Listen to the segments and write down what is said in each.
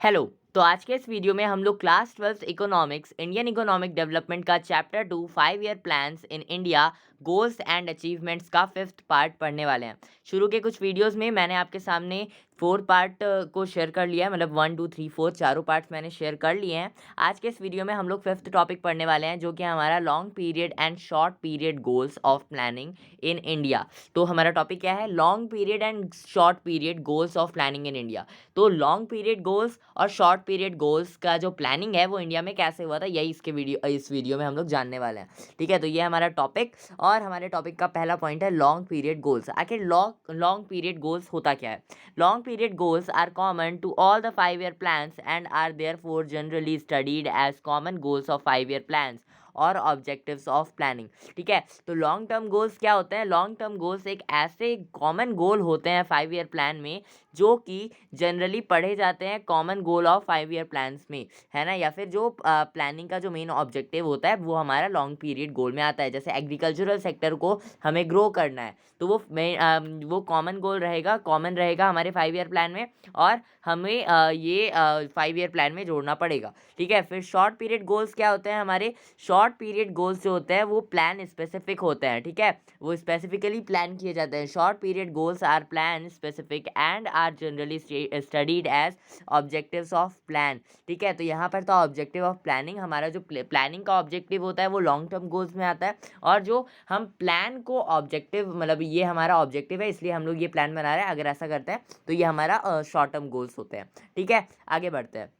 Hello. तो आज के इस वीडियो में हम लोग class 12 economics Indian economic development का chapter 2 5 year plans in India goals and achievements का 5th पार्ट पढ़ने वाले हैं। शुरू के कुछ वीडियोस में मैंने आपके सामने 4 पार्ट को शेयर कर लिया है, मतलब 1 2 3 4 चारों पार्ट्स मैंने शेयर कर लिए हैं। आज के इस वीडियो में हम लोग 5th टॉपिक पढ़ने वाले हैं, जो कि हमारा long period and short period goals of planning in India. तो हमारा टॉपिक क्या है? Long period and short period goals of planning in India. तो लॉन्ग पीरियड गोल्स और शॉर्ट पीरियड गोल्स का जो प्लानिंग है वो इंडिया में कैसे हुआ था, यही इस वीडियो में हम लोग जानने वाले हैं। ठीक है, तो ये हमारा टॉपिक और हमारे टॉपिक का पहला पॉइंट है लॉन्ग पीरियड गोल्स। आखिर लॉन्ग पीरियड गोल्स होता क्या है? Long period goals are common to all the 5 year plans and are therefore generally studied as common goals of 5 year plans और ऑब्जेक्टिव्स ऑफ प्लानिंग। ठीक है, तो long term goals क्या होते हैं? लॉन्ग टर्म गोल्स एक ऐसे कॉमन गोल होते हैं 5 ईयर प्लान में, जो कि जनरली पढ़े जाते हैं common goal of 5 year plans में, है ना। या फिर जो प्लानिंग का जो मेन ऑब्जेक्टिव होता है वो हमारा लॉन्ग पीरियड गोल में आता है। जैसे एग्रीकल्चरल सेक्टर को हमें ग्रो करना है, तो वो कॉमन गोल रहेगा, कॉमन रहेगा हमारे 5 ईयर प्लान में, और हमें ये 5 ईयर प्लान में जोड़ना पड़ेगा। ठीक है, फिर शॉर्ट पीरियड गोल्स क्या होते हैं हमारे? शॉर्ट पीरियड गोल्स जो होते हैं वो प्लान स्पेसिफिक होते हैं। ठीक है, वो स्पेसिफिकली प्लान किए जाते हैं। Short period goals are plan specific and are generally studied as objectives of plan. ठीक है, तो यहाँ पर तो ऑब्जेक्टिव ऑफ प्लानिंग, हमारा जो प्लानिंग का ऑब्जेक्टिव होता है वो लॉन्ग टर्म गोल्स में आता है, और जो हम प्लान को ऑब्जेक्टिव, मतलब ये हमारा ऑब्जेक्टिव है इसलिए हम लोग ये प्लान बना रहे हैं, अगर ऐसा करते हैं तो ये हमारा शॉर्ट टर्म गोल्स होते हैं। ठीक है, आगे बढ़ते हैं।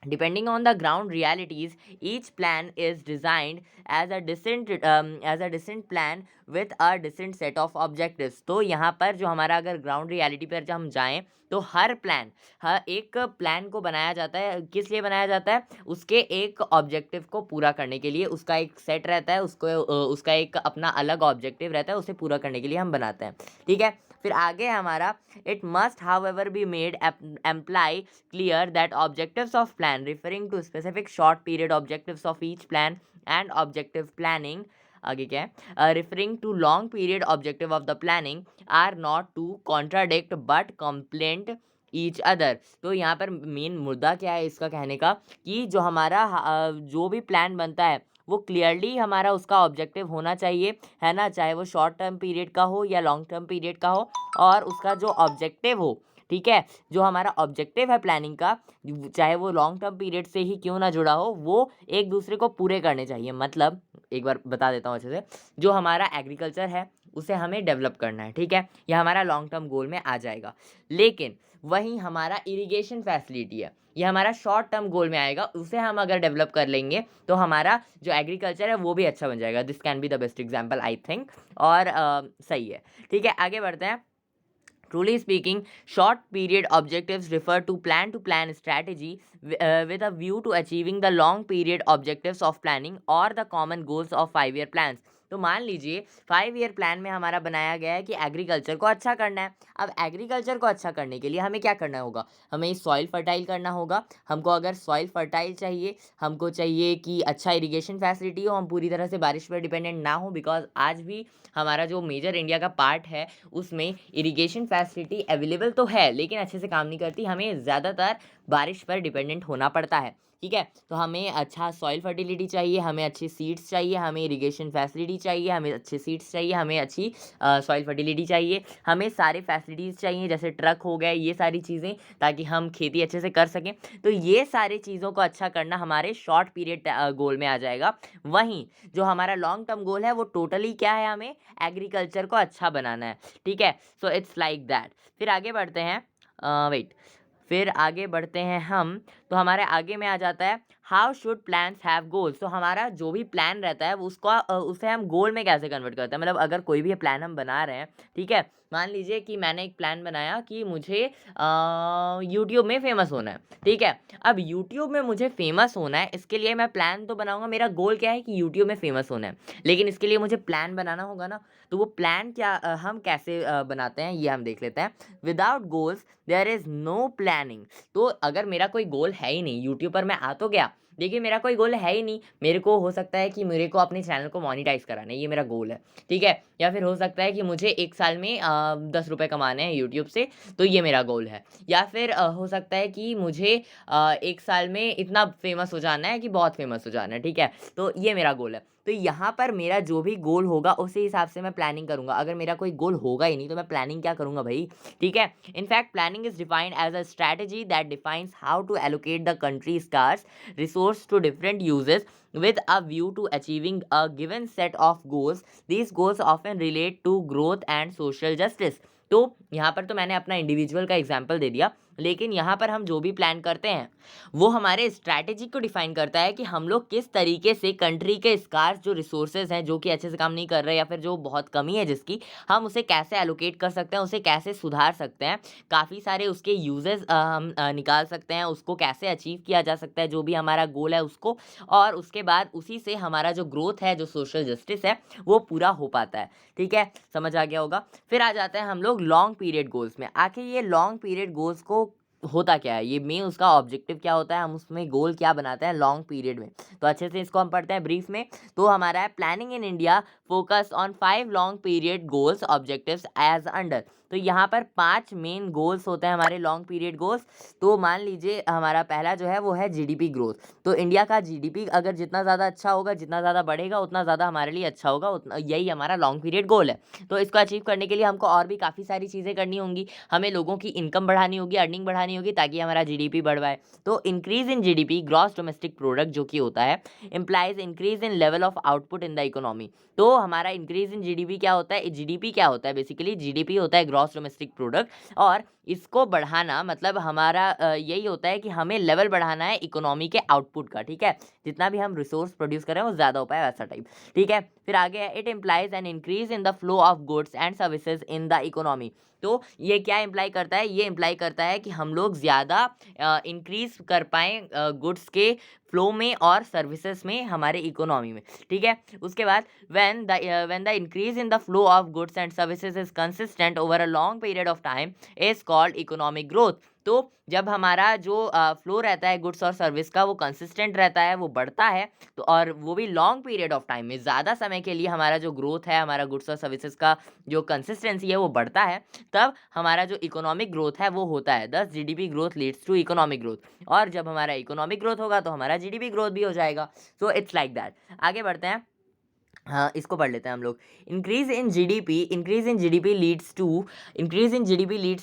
Depending on the ground realities, each plan is designed as a distinct plan with a distinct set of objectives. तो यहाँ पर जो हमारा, अगर ग्राउंड रियलिटी पर जब हम जाएं तो हर एक प्लान को बनाया जाता है। किस लिए बनाया जाता है? उसके एक ऑब्जेक्टिव को पूरा करने के लिए। उसका एक सेट रहता है, उसका एक अपना अलग ऑब्जेक्टिव रहता है, उसे पूरा करने के लिए हम बनाते हैं। ठीक है, फिर आगे हमारा it must however be made employee clear that objectives of plan referring to specific short period objectives of each plan and objective planning, आगे क्या है, referring to long period objective of the planning are not to contradict but complement each other. तो यहाँ पर main मुद्दा क्या है इसका कहने का, कि जो हमारा जो भी प्लान बनता है वो क्लियरली हमारा उसका ऑब्जेक्टिव होना चाहिए, है ना, चाहे वो शॉर्ट टर्म पीरियड का हो या लॉन्ग टर्म पीरियड का हो, और उसका जो ऑब्जेक्टिव हो, ठीक है, जो हमारा ऑब्जेक्टिव है प्लानिंग का, चाहे वो लॉन्ग टर्म पीरियड से ही क्यों ना जुड़ा हो, वो एक दूसरे को पूरे करने चाहिए। मतलब एक बार बता देता हूँ अच्छे से, जो हमारा एग्रीकल्चर है उसे हमें डेवलप करना है, ठीक है, यह हमारा लॉन्ग टर्म गोल में आ जाएगा। लेकिन वहीं हमारा इरिगेशन फैसिलिटी है, ये हमारा शॉर्ट टर्म गोल में आएगा, उसे हम अगर डेवलप कर लेंगे तो हमारा जो एग्रीकल्चर है वो भी अच्छा बन जाएगा। This can be the best example I think, और सही है। ठीक है, आगे बढ़ते हैं। Truly speaking, short period objectives refer to plan strategy with a view to achieving the long period objectives of planning or the common goals of 5 year plans. तो मान लीजिए 5 ईयर प्लान में हमारा बनाया गया है कि एग्रीकल्चर को अच्छा करना है। अब एग्रीकल्चर को अच्छा करने के लिए हमें क्या करना होगा? हमें सॉइल फर्टाइल करना होगा। हमको अगर सॉइल फर्टाइल चाहिए, हमको चाहिए कि अच्छा इरिगेशन फैसिलिटी हो, हम पूरी तरह से बारिश पर डिपेंडेंट ना हो, बिकॉज आज भी हमारा जो मेजर इंडिया का पार्ट है उसमें इरिगेशन फैसिलिटी अवेलेबल तो है लेकिन अच्छे से काम नहीं करती, हमें ज़्यादातर बारिश पर डिपेंडेंट होना पड़ता है। ठीक है, तो हमें अच्छा सॉइल फर्टिलिटी चाहिए, हमें अच्छी सीड्स चाहिए, हमें इरिगेशन फैसिलिटी चाहिए, हमें अच्छे सीड्स चाहिए, हमें अच्छी सॉइल फर्टिलिटी चाहिए, हमें सारे फैसिलिटीज़ चाहिए, जैसे ट्रक हो गए, ये सारी चीज़ें, ताकि हम खेती अच्छे से कर सकें। तो ये सारी चीज़ों को अच्छा करना हमारे शॉर्ट पीरियड गोल में आ जाएगा। वहीं जो हमारा लॉन्ग टर्म गोल है वो टोटली क्या है? हमें एग्रीकल्चर को अच्छा बनाना है। ठीक है, सो इट्स लाइक दैट। फिर आगे बढ़ते हैं, वेट फिर आगे बढ़ते हैं हम, तो हमारे आगे में आ जाता है how should plans have goals. तो हमारा जो भी प्लान रहता है उसे हम गोल में कैसे कन्वर्ट करते हैं। मतलब अगर कोई भी प्लान हम बना रहे हैं, ठीक है, मान लीजिए कि मैंने एक प्लान बनाया कि मुझे यूट्यूब में फेमस होना है। ठीक है, अब यूट्यूब में मुझे फेमस होना है, इसके लिए मैं प्लान तो बनाऊंगा, मेरा गोल क्या है कि यूट्यूब में फेमस होना है, लेकिन इसके लिए मुझे प्लान बनाना होगा ना। तो वो प्लान क्या हम कैसे बनाते हैं ये हम देख लेते हैं। Without goals there is no planning. तो अगर मेरा कोई गोल है ही नहीं, यूट्यूब पर मैं आ तो गया देखिए मेरा कोई गोल है ही नहीं, मेरे को हो सकता है कि मेरे को अपने चैनल को मोनेटाइज कराना है, ये मेरा गोल है, ठीक है। या फिर हो सकता है कि मुझे 1 साल में 10 रुपये कमाने हैं यूट्यूब से, तो ये मेरा गोल है। या फिर हो सकता है कि मुझे 1 साल में इतना फेमस हो जाना है कि बहुत फेमस हो जाना है, ठीक है। तो ये मेरा गोल है। तो यहाँ पर मेरा जो भी गोल होगा उसी हिसाब से मैं प्लानिंग करूँगा। अगर मेरा कोई गोल होगा ही नहीं तो मैं प्लानिंग क्या करूँगा भाई, ठीक है। In fact planning is defined as a strategy that defines how to allocate the country scarce resource to different uses with a view to achieving a given set of goals. These goals often relate to growth and social justice. तो यहाँ पर तो मैंने अपना individual का example दे दिया, लेकिन यहाँ पर हम जो भी प्लान करते हैं वो हमारे स्ट्रैटेजी को डिफाइन करता है कि हम लोग किस तरीके से कंट्री के स्कार्स जो रिसोर्सेज हैं, जो कि अच्छे से काम नहीं कर रहे या फिर जो बहुत कमी है जिसकी, हम उसे कैसे एलोकेट कर सकते हैं, उसे कैसे सुधार सकते हैं, काफ़ी सारे उसके यूजेस हम निकाल सकते हैं, उसको कैसे अचीव किया जा सकता है जो भी हमारा गोल है उसको, और उसके बाद उसी से हमारा जो ग्रोथ है, जो सोशल जस्टिस है, वो पूरा हो पाता है, ठीक है। समझ आ गया होगा। फिर आ जाते हैं हम लोग लॉन्ग पीरियड गोल्स में। आखिर ये लॉन्ग पीरियड गोल्स को होता क्या है, ये मेन उसका ऑब्जेक्टिव क्या होता है, हम उसमें गोल क्या बनाते हैं लॉन्ग पीरियड में, तो अच्छे से इसको हम पढ़ते हैं ब्रीफ में। तो हमारा है planning in India focus on 5 long period goals objectives as under. तो यहाँ पर 5 मेन गोल्स होते हैं हमारे लॉन्ग पीरियड गोल्स। तो मान लीजिए हमारा पहला जो है वो है जीडीपी ग्रोथ। तो इंडिया का जीडीपी अगर जितना ज़्यादा अच्छा होगा, जितना ज़्यादा बढ़ेगा, उतना ज़्यादा हमारे लिए अच्छा होगा, उतना यही हमारा लॉन्ग पीरियड गोल है। तो इसको अचीव करने के लिए हमको और भी काफ़ी सारी चीज़ें करनी होंगी। हमें लोगों की इनकम बढ़ानी होगी, अर्निंग बढ़ानी होगी, ताकि हमारा जीडीपी बढ़ पाए। तो increase in GDP, gross domestic product जो कि होता है, implies increase in level of output in the economy. तो हमारा इंक्रीज इन जीडीपी क्या होता है, जीडीपी क्या होता है, बेसिकली जीडीपी होता है ग्रॉस डोमेस्टिक प्रोडक्ट, और इसको बढ़ाना मतलब हमारा यही होता है कि हमें लेवल बढ़ाना है इकोनॉमी के आउटपुट का, ठीक है। जितना भी हम रिसोर्स प्रोड्यूस करें वो ज़्यादा हो पाए वैसा टाइप, ठीक है। फिर आगे है it implies an increase in the flow of goods and services in the economy. तो ये क्या इम्प्लाई करता है, ये इम्प्लाई करता है कि हम लोग ज़्यादा इंक्रीज कर पाएँ गुड्स के फ्लो में और सर्विसेज में हमारे इकोनॉमी में, ठीक है। उसके बाद when the increase in the flow of goods and services is consistent over a long period of time is called economic growth। तो जब हमारा जो फ्लो रहता है गुड्स और सर्विस का वो कंसिस्टेंट रहता है, वो बढ़ता है, तो और वो भी लॉन्ग पीरियड ऑफ टाइम में, ज़्यादा समय के लिए हमारा जो ग्रोथ है, हमारा गुड्स और सर्विसेज का जो कंसिस्टेंसी है वो बढ़ता है, तब हमारा जो इकोनॉमिक ग्रोथ है वो होता है। दस GDP growth leads to economic growth, और जब हमारा इकोनॉमिक ग्रोथ होगा तो हमारा जीडीपी ग्रोथ भी हो जाएगा। So it's like that. आगे बढ़ते हैं, हाँ इसको पढ़ लेते हैं हम लोग। Increase in GDP leads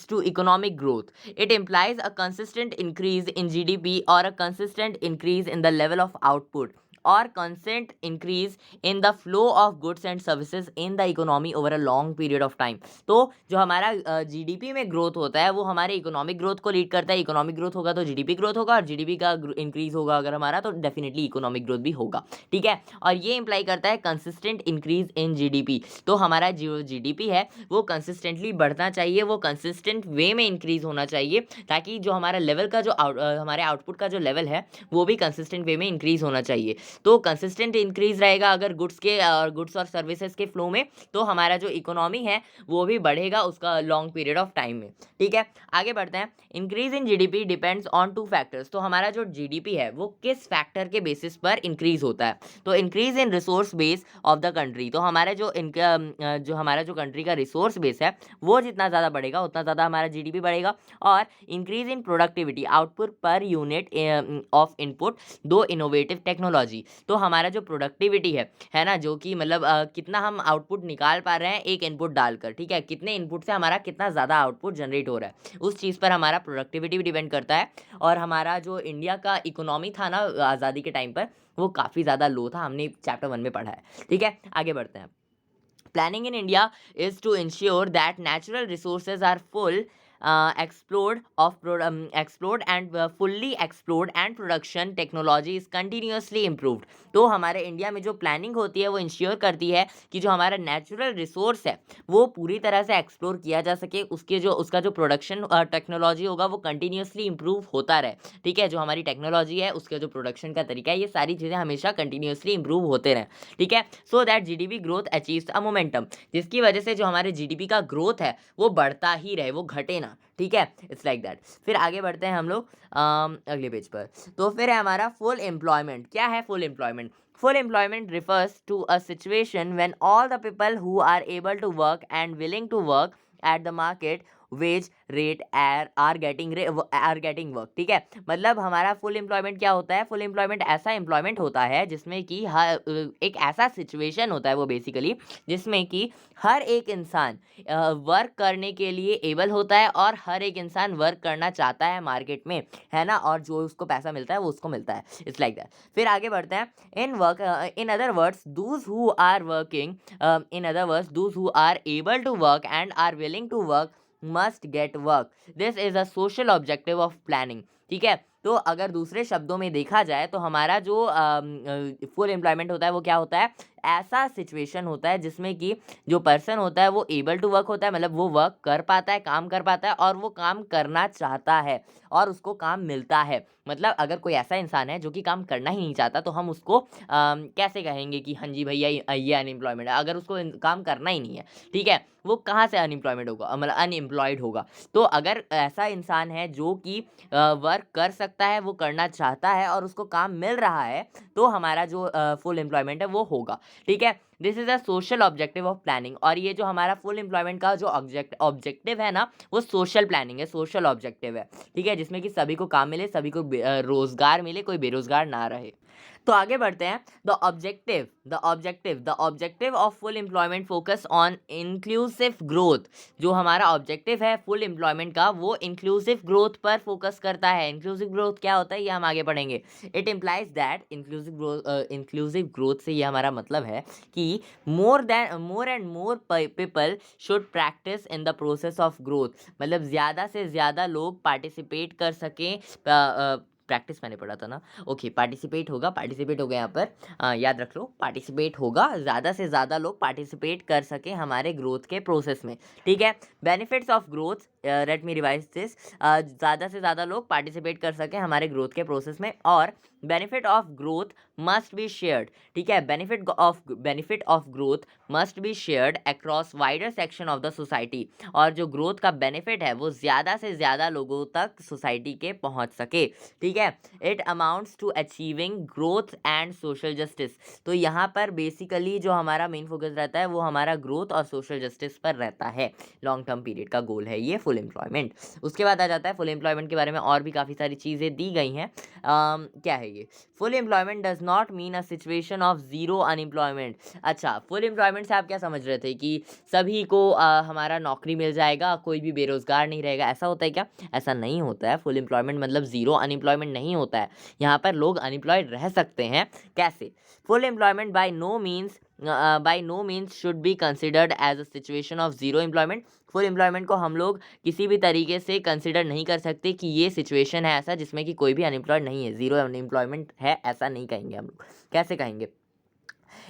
to economic growth. It implies a consistent increase in GDP और a consistent increase in the level of output और consistent increase in the flow of goods and services in the economy over a long period of time. तो जो हमारा GDP में growth होता है वो हमारे इकोनॉमिक ग्रोथ को लीड करता है। इकोनॉमिक ग्रोथ होगा तो जीडीपी ग्रोथ होगा, और जीडीपी का इंक्रीज होगा अगर हमारा, तो डेफिनेटली इकोनॉमिक ग्रोथ भी होगा, ठीक है। और ये इंप्लाई करता है कंसिस्टेंट इंक्रीज इन जीडीपी। तो हमारा जो जीडीपी है वो कंसिस्टेंटली बढ़ना चाहिए, वो कंसिस्टेंट वे में इंक्रीज होना चाहिए, ताकि जो हमारा लेवल का जो हमारे आउटपुट का जो लेवल है वो भी कंसिस्टेंट वे में इंक्रीज होना चाहिए। तो कंसिस्टेंट इंक्रीज रहेगा अगर गुड्स और सर्विसेज के फ्लो में, तो हमारा जो इकोनॉमी है वो भी बढ़ेगा उसका लॉन्ग पीरियड ऑफ टाइम में, ठीक है। आगे बढ़ते हैं। Increase in GDP depends on 2 factors. तो हमारा जो जीडीपी है वो किस फैक्टर के बेसिस पर इंक्रीज होता है, तो increase in resource base of the country. तो हमारा जो हमारा जो कंट्री का रिसोर्स बेस है वो जितना ज़्यादा बढ़ेगा उतना ज़्यादा हमारा जीडीपी बढ़ेगा। और increase in productivity, output per unit of input दो इनोवेटिव टेक्नोलॉजी। तो हमारा जो प्रोडक्टिविटी है ना, जो कि मतलब कितना हम आउटपुट निकाल पा रहे हैं एक इनपुट डालकर, ठीक है, कितने इनपुट से हमारा कितना ज़्यादा आउटपुट जनरेट हो रहा है, उस चीज़ पर हमारा प्रोडक्टिविटी भी डिपेंड करता है। और हमारा जो इंडिया का इकोनॉमी था ना आज़ादी के टाइम पर, वो काफ़ी ज़्यादा लो था, हमने चैप्टर 1 में पढ़ा है, ठीक है। आगे बढ़ते हैं। Planning in India is to ensure that natural resources are explored and fully explored and production technology is continuously improved। तो हमारे इंडिया में जो प्लानिंग होती है वो इंश्योर करती है कि जो हमारा नेचुरल रिसोर्स है वो पूरी तरह से एक्सप्लोर किया जा सके, उसका जो प्रोडक्शन टेक्नोलॉजी होगा वो कंटिन्यूसली इंप्रूव होता रहे, ठीक है। जो हमारी टेक्नोलॉजी है उसका जो प्रोडक्शन का तरीका है, ये सारी चीज़ें हमेशा कंटिन्यूसली इंप्रूव होते रहें, ठीक है। So that GDP growth achieves a momentum, जिसकी वजह से जो हमारे जीडीपी का ग्रोथ है वो बढ़ता ही रहे, वो घटे ना, करना, ठीक है, इट्स लाइक दैट। फिर आगे बढ़ते हैं हम लोग अगले पेज पर। तो फिर है हमारा फुल एम्प्लॉयमेंट। क्या है full employment? Full employment refers to a situation when all the people who are able to work and willing to work at the market wage rate are getting work, ठीक है। मतलब हमारा full employment क्या होता है? Full employment ऐसा employment होता है जिसमें कि एक ऐसा सिचुएशन होता है वो बेसिकली, जिसमें कि हर एक इंसान वर्क करने के लिए एबल होता है और हर एक इंसान वर्क करना चाहता है मार्केट में, है ना, और जो उसको पैसा मिलता है वो उसको मिलता है, इट्स लाइक दैट। फिर आगे बढ़ते हैं। in other words those who are working in other words those who are able to work and are willing to work must get work. This is a social objective of planning, ठीक है। तो अगर दूसरे शब्दों में देखा जाए तो हमारा जो फुल एम्प्लॉयमेंट होता है वो क्या होता है? ऐसा सिचुएशन होता है जिसमें कि जो पर्सन होता है वो एबल टू वर्क होता है, मतलब वो वर्क कर पाता है, काम कर पाता है, और वो काम करना चाहता है और उसको काम मिलता है। मतलब अगर कोई ऐसा इंसान है जो कि काम करना ही नहीं चाहता तो हम उसको कैसे कहेंगे कि हाँ जी भैया ये अनएम्प्लॉयमेंट है? अगर उसको काम करना ही नहीं है, ठीक है, वो कहाँ से अनएम्प्लॉयमेंट होगा, मतलब अनएम्प्लॉयड होगा। तो अगर ऐसा इंसान है जो कि वर्क कर सकता है, वो करना चाहता है और उसको काम मिल रहा है, तो हमारा जो फुल एम्प्लॉयमेंट है वो होगा, ठीक है। This is a social objective of planning. और ये जो हमारा फुल एम्प्लॉयमेंट का जो ऑब्जेक्टिव है ना, वो सोशल प्लानिंग है, सोशल ऑब्जेक्टिव है, ठीक है, जिसमें कि सभी को काम मिले, सभी को रोजगार मिले, कोई बेरोजगार ना रहे। तो आगे बढ़ते हैं। The objective of full employment focus on inclusive growth. जो हमारा ऑब्जेक्टिव है फुल एम्प्लॉयमेंट का, वो इंक्लूसिव ग्रोथ पर फोकस करता है। इंक्लूसिव ग्रोथ क्या होता है ये हम आगे पढ़ेंगे। It implies that inclusive growth से ये हमारा मतलब है कि more and more people should practice in the process of growth. मतलब ज़्यादा से ज़्यादा लोग पार्टिसिपेट कर सकें, प्रैक्टिस मैंने पढ़ा था ना, ओके, पार्टिसिपेट हो गया यहाँ पर, याद रख लो, पार्टिसिपेट होगा, ज़्यादा से ज़्यादा लोग पार्टिसिपेट कर सकें हमारे ग्रोथ के प्रोसेस में, ठीक है। Benefits of growth, let me revise this, ज़्यादा से ज़्यादा लोग पार्टिसिपेट कर सकें हमारे ग्रोथ के प्रोसेस में, और benefit of growth must be shared, ठीक है। Benefit of growth must be shared across wider section of the society. और जो ग्रोथ का बेनिफिट है वो ज़्यादा से ज़्यादा लोगों तक सोसाइटी के पहुंच सके, ठीक है। It amounts to achieving growth and social justice. तो यहाँ पर बेसिकली जो हमारा मेन फोकस रहता है वो हमारा ग्रोथ और सोशल जस्टिस पर रहता है। लॉन्ग टर्म पीरियड का गोल है ये फुल एम्प्लॉयमेंट। उसके बाद आ जाता है फुल एम्प्लॉयमेंट के बारे में और भी काफ़ी सारी चीज़ें दी गई हैं। क्या है ये? Full employment does not mean a situation of zero unemployment. अच्छा, फुल एम्प्लॉयमेंट से आप क्या समझ रहे थे कि सभी को हमारा नौकरी मिल जाएगा, कोई भी बेरोजगार नहीं रहेगा, ऐसा होता है क्या? ऐसा नहीं होता है। फुल एम्प्लॉयमेंट मतलब जीरो अनएम्प्लॉयमेंट नहीं होता है। यहाँ पर लोग अनएम्प्लॉयड रह सकते हैं। कैसे? Full employment by no means should be considered as a situation of zero employment. Full employment को हम लोग किसी भी तरीके से कंसिडर नहीं कर सकते कि ये सिचुएशन है ऐसा जिसमें कि कोई भी अनएम्प्लॉयड नहीं है, जीरो अनएम्प्लॉयमेंट है, ऐसा नहीं कहेंगे हम लोग। कैसे कहेंगे?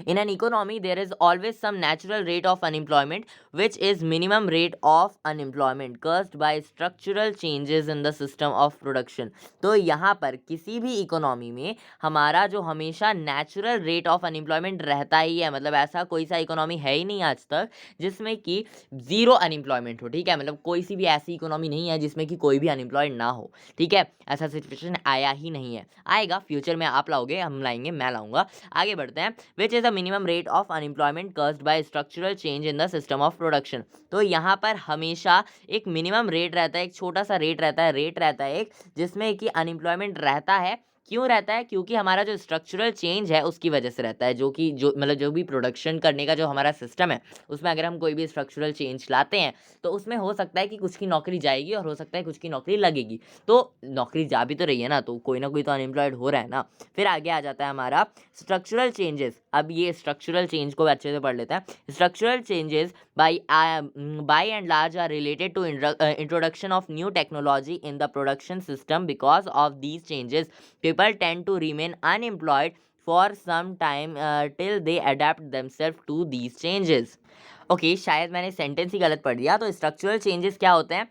In an economy, there is always some natural rate of unemployment, which is minimum rate of unemployment caused by structural changes in the system of production. तो यहाँ पर किसी भी इकोनॉमी में हमारा जो हमेशा नेचुरल रेट ऑफ अनएम्प्लॉयमेंट रहता ही है, मतलब ऐसा कोई सा इकोनॉमी है ही नहीं आज तक जिसमें कि ज़ीरो अनएम्प्लॉयमेंट हो, ठीक है। मतलब कोई सी भी ऐसी इकोनॉमी नहीं है जिसमें कि कोई भी अनएम्प्लॉयड ना हो, ठीक है। ऐसा सिचुएशन आया ही नहीं है, आएगा फ्यूचर में, आप लाओगे, हम लाएंगे, मैं लाऊंगा। आगे बढ़ते हैं। Which is the minimum rate of unemployment caused by structural change in the system of production. तो यहाँ पर हमेशा एक मिनिमम रेट रहता है, एक छोटा सा रेट रहता है एक, जिसमें कि अनएम्प्लॉयमेंट रहता है। क्यों रहता है? क्योंकि हमारा जो स्ट्रक्चरल चेंज है उसकी वजह से रहता है, जो भी प्रोडक्शन करने का जो हमारा सिस्टम है उसमें अगर हम कोई भी स्ट्रक्चरल चेंज लाते हैं तो उसमें हो सकता है कि कुछ की नौकरी जाएगी और हो सकता है कुछ की नौकरी लगेगी। तो नौकरी जा भी तो रही है ना, तो कोई ना कोई तो अनएम्प्लॉयड हो रहा है ना। फिर आगे आ जाता है हमारा स्ट्रक्चरल चेंजेस। अब ये स्ट्रक्चरल चेंज को अच्छे से पढ़ लेते हैं। Structural changes by and large are related to introduction of new technology in the production system. Because of these changes, people tend to remain unemployed for some time till they adapt themselves to these changes. Okay शायद मैंने sentence ही गलत पढ़ दिया। तो structural changes क्या होते हैं?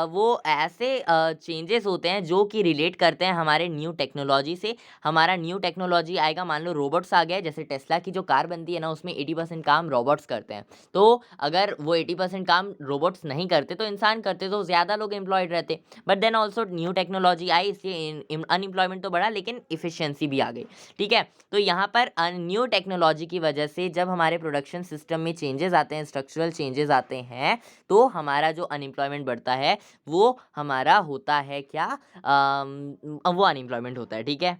वो ऐसे चेंजेस होते हैं जो कि रिलेट करते हैं हमारे न्यू टेक्नोलॉजी से। हमारा न्यू टेक्नोलॉजी आएगा, मान लो रोबोट्स आ गए, जैसे टेस्ला की जो कार बनती है ना, उसमें 80% काम रोबोट्स करते हैं। तो अगर वो 80% काम रोबोट्स नहीं करते तो इंसान करते, तो ज़्यादा लोग एम्प्लॉयड रहते। But then also new technology आई, इसलिए अनएम्प्लॉयमेंट तो बढ़ा लेकिन इफिशियंसी भी आ गई। ठीक है, तो यहाँ पर न्यू टेक्नोलॉजी की वजह से जब हमारे प्रोडक्शन सिस्टम में चेंजेस आते हैं, स्ट्रक्चरल चेंजेस आते हैं, तो हमारा जो अनएम्प्लॉयमेंट बढ़ता है वो हमारा होता है क्या, वो अनएम्प्लॉयमेंट होता है। ठीक है,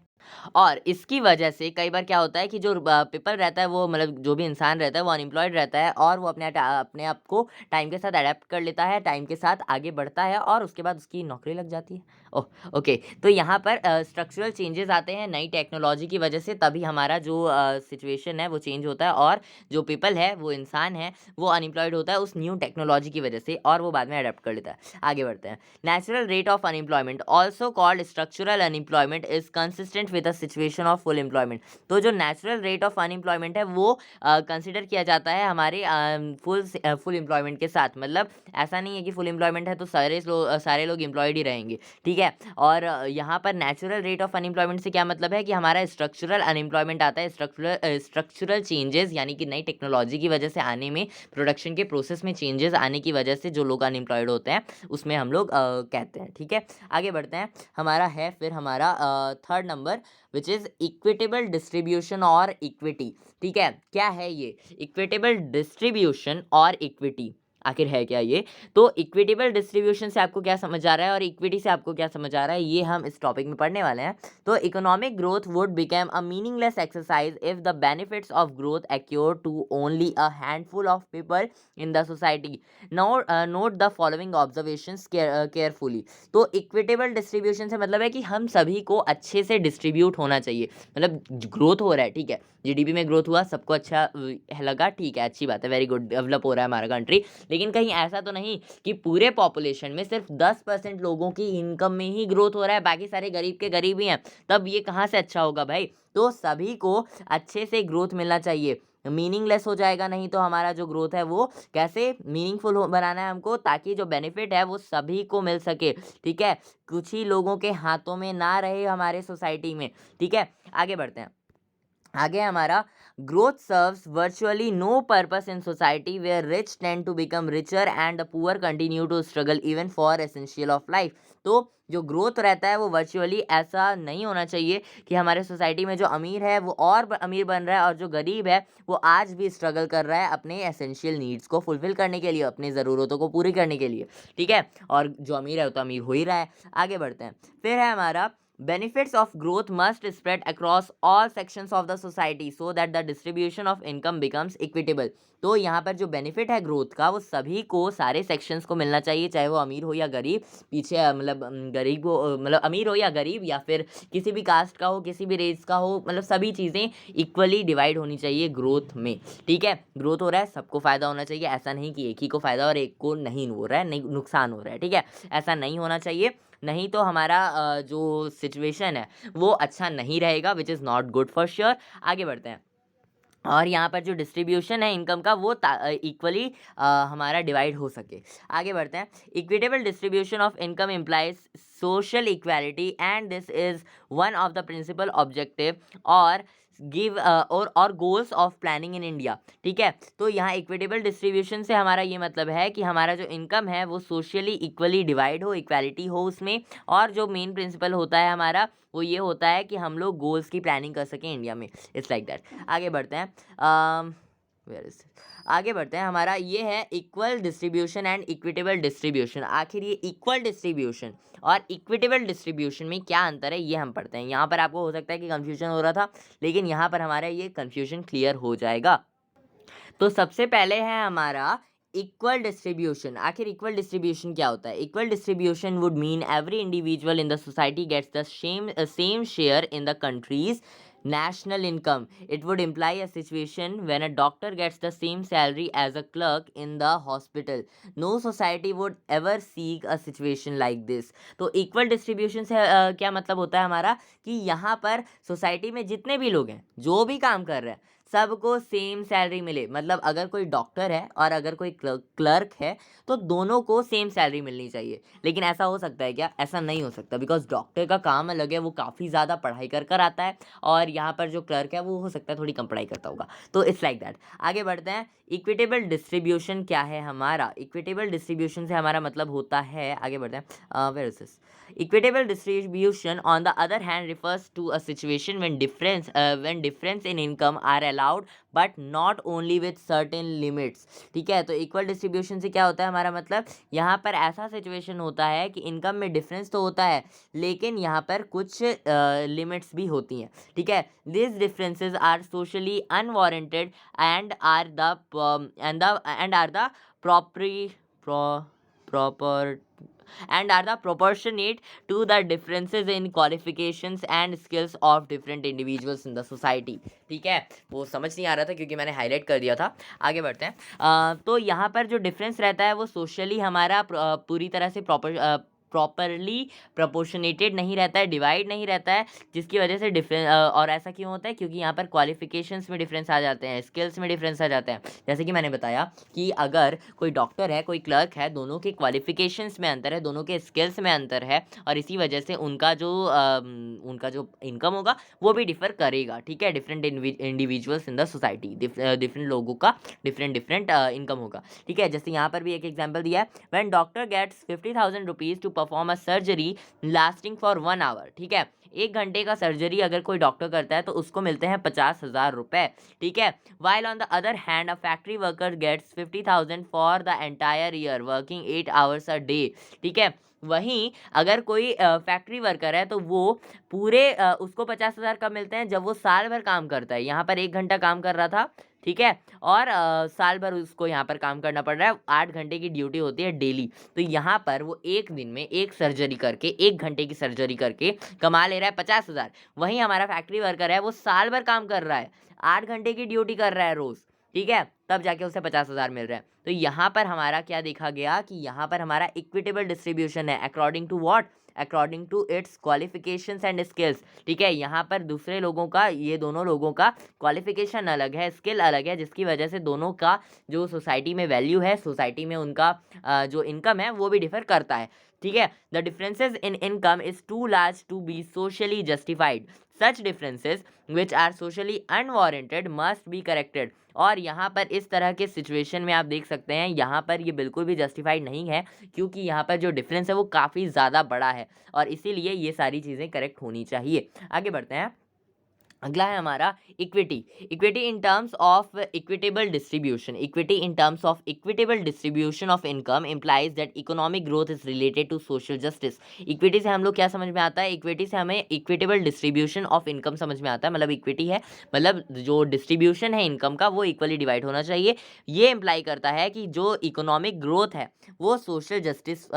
और इसकी वजह से कई बार क्या होता है कि जो पीपल रहता है, वो मतलब जो भी इंसान रहता है वो अनएम्प्लॉयड रहता है, और वो अपने आप को टाइम के साथ अडेप्ट कर लेता है, टाइम के साथ आगे बढ़ता है, और उसके बाद उसकी नौकरी लग जाती है। ओह ओके, तो यहाँ पर स्ट्रक्चरल चेंजेस आते हैं नई टेक्नोलॉजी की वजह से, तभी हमारा जो सिचुएशन है वो चेंज होता है, और जो पीपल है, वो इंसान है, वो अनएम्प्लॉयड होता है उस न्यू टेक्नोलॉजी की वजह से, और वो बाद में अडेप्ट कर लेता है। आगे बढ़ते हैं। Natural rate of unemployment also called structural unemployment is consistent with the situation of full employment. तो जो नेचुरल रेट ऑफ अनएम्प्लॉयमेंट है वो कंसिडर किया जाता है हमारे फुल एम्प्लॉयमेंट के साथ। मतलब ऐसा नहीं है कि फुल एम्प्लॉयमेंट है तो सारे लोग एम्प्लॉयड ही रहेंगे। ठीक है, और यहाँ पर नेचुरल रेट ऑफ अनएम्प्लॉयमेंट से क्या मतलब है कि हमारा स्ट्रक्चरल अनएम्प्लॉयमेंट आता है। स्ट्रक्चरल चेंजेस यानी कि नई टेक्नोलॉजी की वजह से आने में, प्रोडक्शन के प्रोसेस में चेंजेस आने की वजह से जो लोग अनएम्प्लॉयड होते हैं उसमें हम लोग कहते हैं। ठीक है, आगे बढ़ते हैं। हमारा है फिर हमारा third number, which is equitable distribution और इक्विटी। ठीक है, क्या है ये इक्विटेबल डिस्ट्रीब्यूशन और इक्विटी, आखिर है क्या ये? तो इक्विटेबल डिस्ट्रीब्यूशन से आपको क्या समझ आ रहा है और इक्विटी से आपको क्या समझ आ रहा है, ये हम इस टॉपिक में पढ़ने वाले हैं। तो economic growth would become a meaningless exercise if the benefits of growth accrue to only a handful of people in the society. Note the following observations carefully. तो इक्विटेबल डिस्ट्रीब्यूशन से मतलब है कि हम सभी को अच्छे से डिस्ट्रीब्यूट होना चाहिए। मतलब ग्रोथ हो रहा है, ठीक है, जीडीपी में ग्रोथ हुआ, सबको अच्छा लगा, ठीक है, अच्छी बात है, वेरी गुड, डेवलप हो रहा है हमारा कंट्री। लेकिन कहीं ऐसा तो नहीं कि पूरे पॉपुलेशन में सिर्फ 10% लोगों की इनकम में ही ग्रोथ हो रहा है, बाकी सारे गरीब के गरीब ही हैं, तब ये कहाँ से अच्छा होगा भाई? तो सभी को अच्छे से ग्रोथ मिलना चाहिए। मीनिंगलेस हो जाएगा नहीं तो हमारा जो ग्रोथ है वो कैसे मीनिंगफुल बनाना है हमको, ताकि जो बेनिफिट है वो सभी को मिल सके। ठीक है, कुछ ही लोगों के हाथों में ना रहे हमारे सोसाइटी में। ठीक है, आगे बढ़ते हैं। आगे हमारा growth serves virtually no purpose in society where rich tend to become richer and the poor continue to struggle even for essential of life. तो जो ग्रोथ रहता है वो वर्चुअली ऐसा नहीं होना चाहिए कि हमारे सोसाइटी में जो अमीर है वो और अमीर बन रहा है और जो गरीब है वो आज भी स्ट्रगल कर रहा है अपने एसेंशियल नीड्स को फुलफिल करने के लिए, अपनी ज़रूरतों को पूरी करने के लिए। ठीक है, और जो अमीर है वो तो अमीर हो ही रहा है। आगे बढ़ते हैं। फिर है हमारा benefits of growth must spread across all sections of the society so that the distribution of income becomes equitable। तो यहाँ पर जो बेनिफिट है ग्रोथ का वो सभी को, सारे सेक्शंस को मिलना चाहिए, चाहे वो अमीर हो या गरीब, पीछे मतलब गरीब हो, मतलब अमीर हो या गरीब, या फिर किसी भी कास्ट का हो, किसी भी रेस का हो, मतलब सभी चीज़ें इक्वली डिवाइड होनी चाहिए ग्रोथ में। ठीक है, ग्रोथ हो रहा है, सबको फ़ायदा होना चाहिए, ऐसा नहीं कि एक ही को फ़ायदा और एक को नहीं हो रहा है, नहीं नुकसान हो रहा है। ठीक है, ऐसा नहीं होना चाहिए, नहीं तो हमारा जो सिचुएशन है वो अच्छा नहीं रहेगा, which is not good for sure. आगे बढ़ते हैं। और यहाँ पर जो डिस्ट्रीब्यूशन है इनकम का वो इक्वली हमारा डिवाइड हो सके। आगे बढ़ते हैं। Equitable distribution of income implies social equality and this is one of the principal objective और गिव और goals of planning in India. ठीक है, तो यहाँ इक्विटेबल डिस्ट्रीब्यूशन से हमारा ये मतलब है कि हमारा जो इनकम है वो सोशली इक्वली डिवाइड हो, इक्वालिटी हो उसमें, और जो मेन प्रिंसिपल होता है हमारा वो ये होता है कि हम लोग गोल्स की प्लानिंग कर सकें इंडिया में। It's like that. आगे बढ़ते हैं। वेयर इज आगे बढ़ते हैं। हमारा ये है equal distribution and equitable distribution. आखिर ये इक्वल डिस्ट्रीब्यूशन और इक्विटेबल डिस्ट्रीब्यूशन में क्या अंतर है ये हम पढ़ते हैं। यहाँ पर आपको हो सकता है कि कंफ्यूजन हो रहा था, लेकिन यहाँ पर हमारा ये कंफ्यूजन क्लियर हो जाएगा। तो सबसे पहले है हमारा इक्वल डिस्ट्रीब्यूशन। आखिर इक्वल डिस्ट्रीब्यूशन क्या होता है? Equal distribution would mean every individual in the society gets the same share in the country's national income. It would imply a situation when a doctor gets the same salary as a clerk in the hospital. No society would ever seek a situation like this. तो equal distribution से क्या मतलब होता है हमारा कि यहाँ पर सोसाइटी में जितने भी लोग हैं, जो भी काम कर रहे हैं, सबको सेम सैलरी मिले, मतलब अगर कोई डॉक्टर है और अगर कोई क्लर्क है तो दोनों को सेम सैलरी मिलनी चाहिए। लेकिन ऐसा हो सकता है क्या? ऐसा नहीं हो सकता, बिकॉज डॉक्टर का काम अलग है, वो काफ़ी ज़्यादा पढ़ाई कर कर आता है, और यहाँ पर जो क्लर्क है वो हो सकता है थोड़ी कम पढ़ाई करता होगा। तो इट्स लाइक दैट। आगे बढ़ते हैं। इक्विटेबल डिस्ट्रीब्यूशन क्या है हमारा? इक्विटेबल डिस्ट्रीब्यूशन से हमारा मतलब होता है, आगे बढ़ते हैं, where is this? Equitable distribution, on the other hand, refers to a situation when difference in income are allowed, but not only with certain limits। ठीक है, तो इक्वल डिस्ट्रीब्यूशन से क्या होता है हमारा मतलब? यहाँ पर ऐसा सिचुएशन होता है कि इनकम में डिफरेंस तो होता है, लेकिन यहाँ पर कुछ लिमिट्स भी होती हैं। ठीक है, this differences are socially unwarranted and are the proper and are the proportionate to the differences in qualifications and skills of different individuals in the society। ठीक है, वो समझ नहीं आ रहा था क्योंकि मैंने हाईलाइट कर दिया था। आगे बढ़ते हैं। तो यहाँ पर जो डिफरेंस रहता है वो सोशली हमारा पूरी तरह से प्रॉपरली प्रोपोर्शनेटेड नहीं रहता है, डिवाइड नहीं रहता है, जिसकी वजह से डिफरेंस। और ऐसा क्यों होता है? क्योंकि यहाँ पर क्वालिफिकेशंस में डिफरेंस आ जाते हैं, स्किल्स में डिफरेंस आ जाते हैं। जैसे कि मैंने बताया कि अगर कोई डॉक्टर है, कोई क्लर्क है, दोनों के क्वालिफिकेशंस में अंतर है, दोनों के स्किल्स में अंतर है, और इसी वजह से उनका जो इनकम होगा वो भी डिफर करेगा। ठीक है, different individuals in the society, different लोगों का डिफरेंट इनकम होगा। ठीक है, जैसे यहाँ पर भी एक एग्जाम्पल दिया है, when doctor gets 50,000 rupees to perform a surgery lasting for 1 hour. ठीक है, 1 घंटे का सर्जरी अगर कोई डॉक्टर करता है तो उसको मिलते हैं 50,000 रुपए। ठीक है, while on the other hand a factory worker gets 50,000 for the entire year working 8 hours a day। ठीक है, वहीं अगर कोई फैक्ट्री वर्कर है तो वो पूरे उसको 50,000 कब मिलते हैं? जब वो साल भर काम करता है। यहाँ पर 1 घंटा काम कर रहा था, ठीक है, और साल भर उसको यहाँ पर काम करना पड़ रहा है, 8 घंटे की ड्यूटी होती है डेली। तो यहाँ पर वो एक दिन में एक सर्जरी करके, 1 घंटे की सर्जरी करके कमा ले रहा है 50,000। वहीं हमारा फैक्ट्री वर्कर है, वो साल भर काम कर रहा है, 8 घंटे की ड्यूटी कर रहा है रोज। ठीक है, तब जाके उसे 50,000 मिल रहा है। तो यहाँ पर हमारा क्या देखा गया कि यहाँ पर हमारा इक्विटेबल डिस्ट्रीब्यूशन है, according to what? According to its qualifications and skills. ठीक है, यहाँ पर दूसरे लोगों का, ये दोनों लोगों का क्वालिफिकेशन अलग है, स्किल अलग है, जिसकी वजह से दोनों का जो सोसाइटी में वैल्यू है, सोसाइटी में उनका जो इनकम है वो भी डिफर करता है। ठीक है, the differences in income is too large to be socially justified. Such differences which are socially unwarranted must be corrected. और यहाँ पर इस तरह के सिचुएशन में आप देख सकते हैं, यहाँ पर ये बिल्कुल भी जस्टिफाइड नहीं है, क्योंकि यहाँ पर जो डिफरेंस है वो काफ़ी ज़्यादा बड़ा है, और इसीलिए ये सारी चीज़ें करेक्ट होनी चाहिए। आगे बढ़ते हैं। अगला है हमारा equity. Equity in terms of equitable distribution. Equity in terms of equitable distribution of income implies that economic growth is related to social justice. Equity से हम लोग क्या समझ में आता है? इक्विटी से हमें इक्विटेबल डिस्ट्रीब्यूशन ऑफ इनकम समझ में आता है। मतलब इक्विटी है, मतलब जो डिस्ट्रीब्यूशन है इनकम का वो इक्वली डिवाइड होना चाहिए। ये इम्प्लाई करता है कि जो इकोनॉमिक ग्रोथ है वो सोशल जस्टिस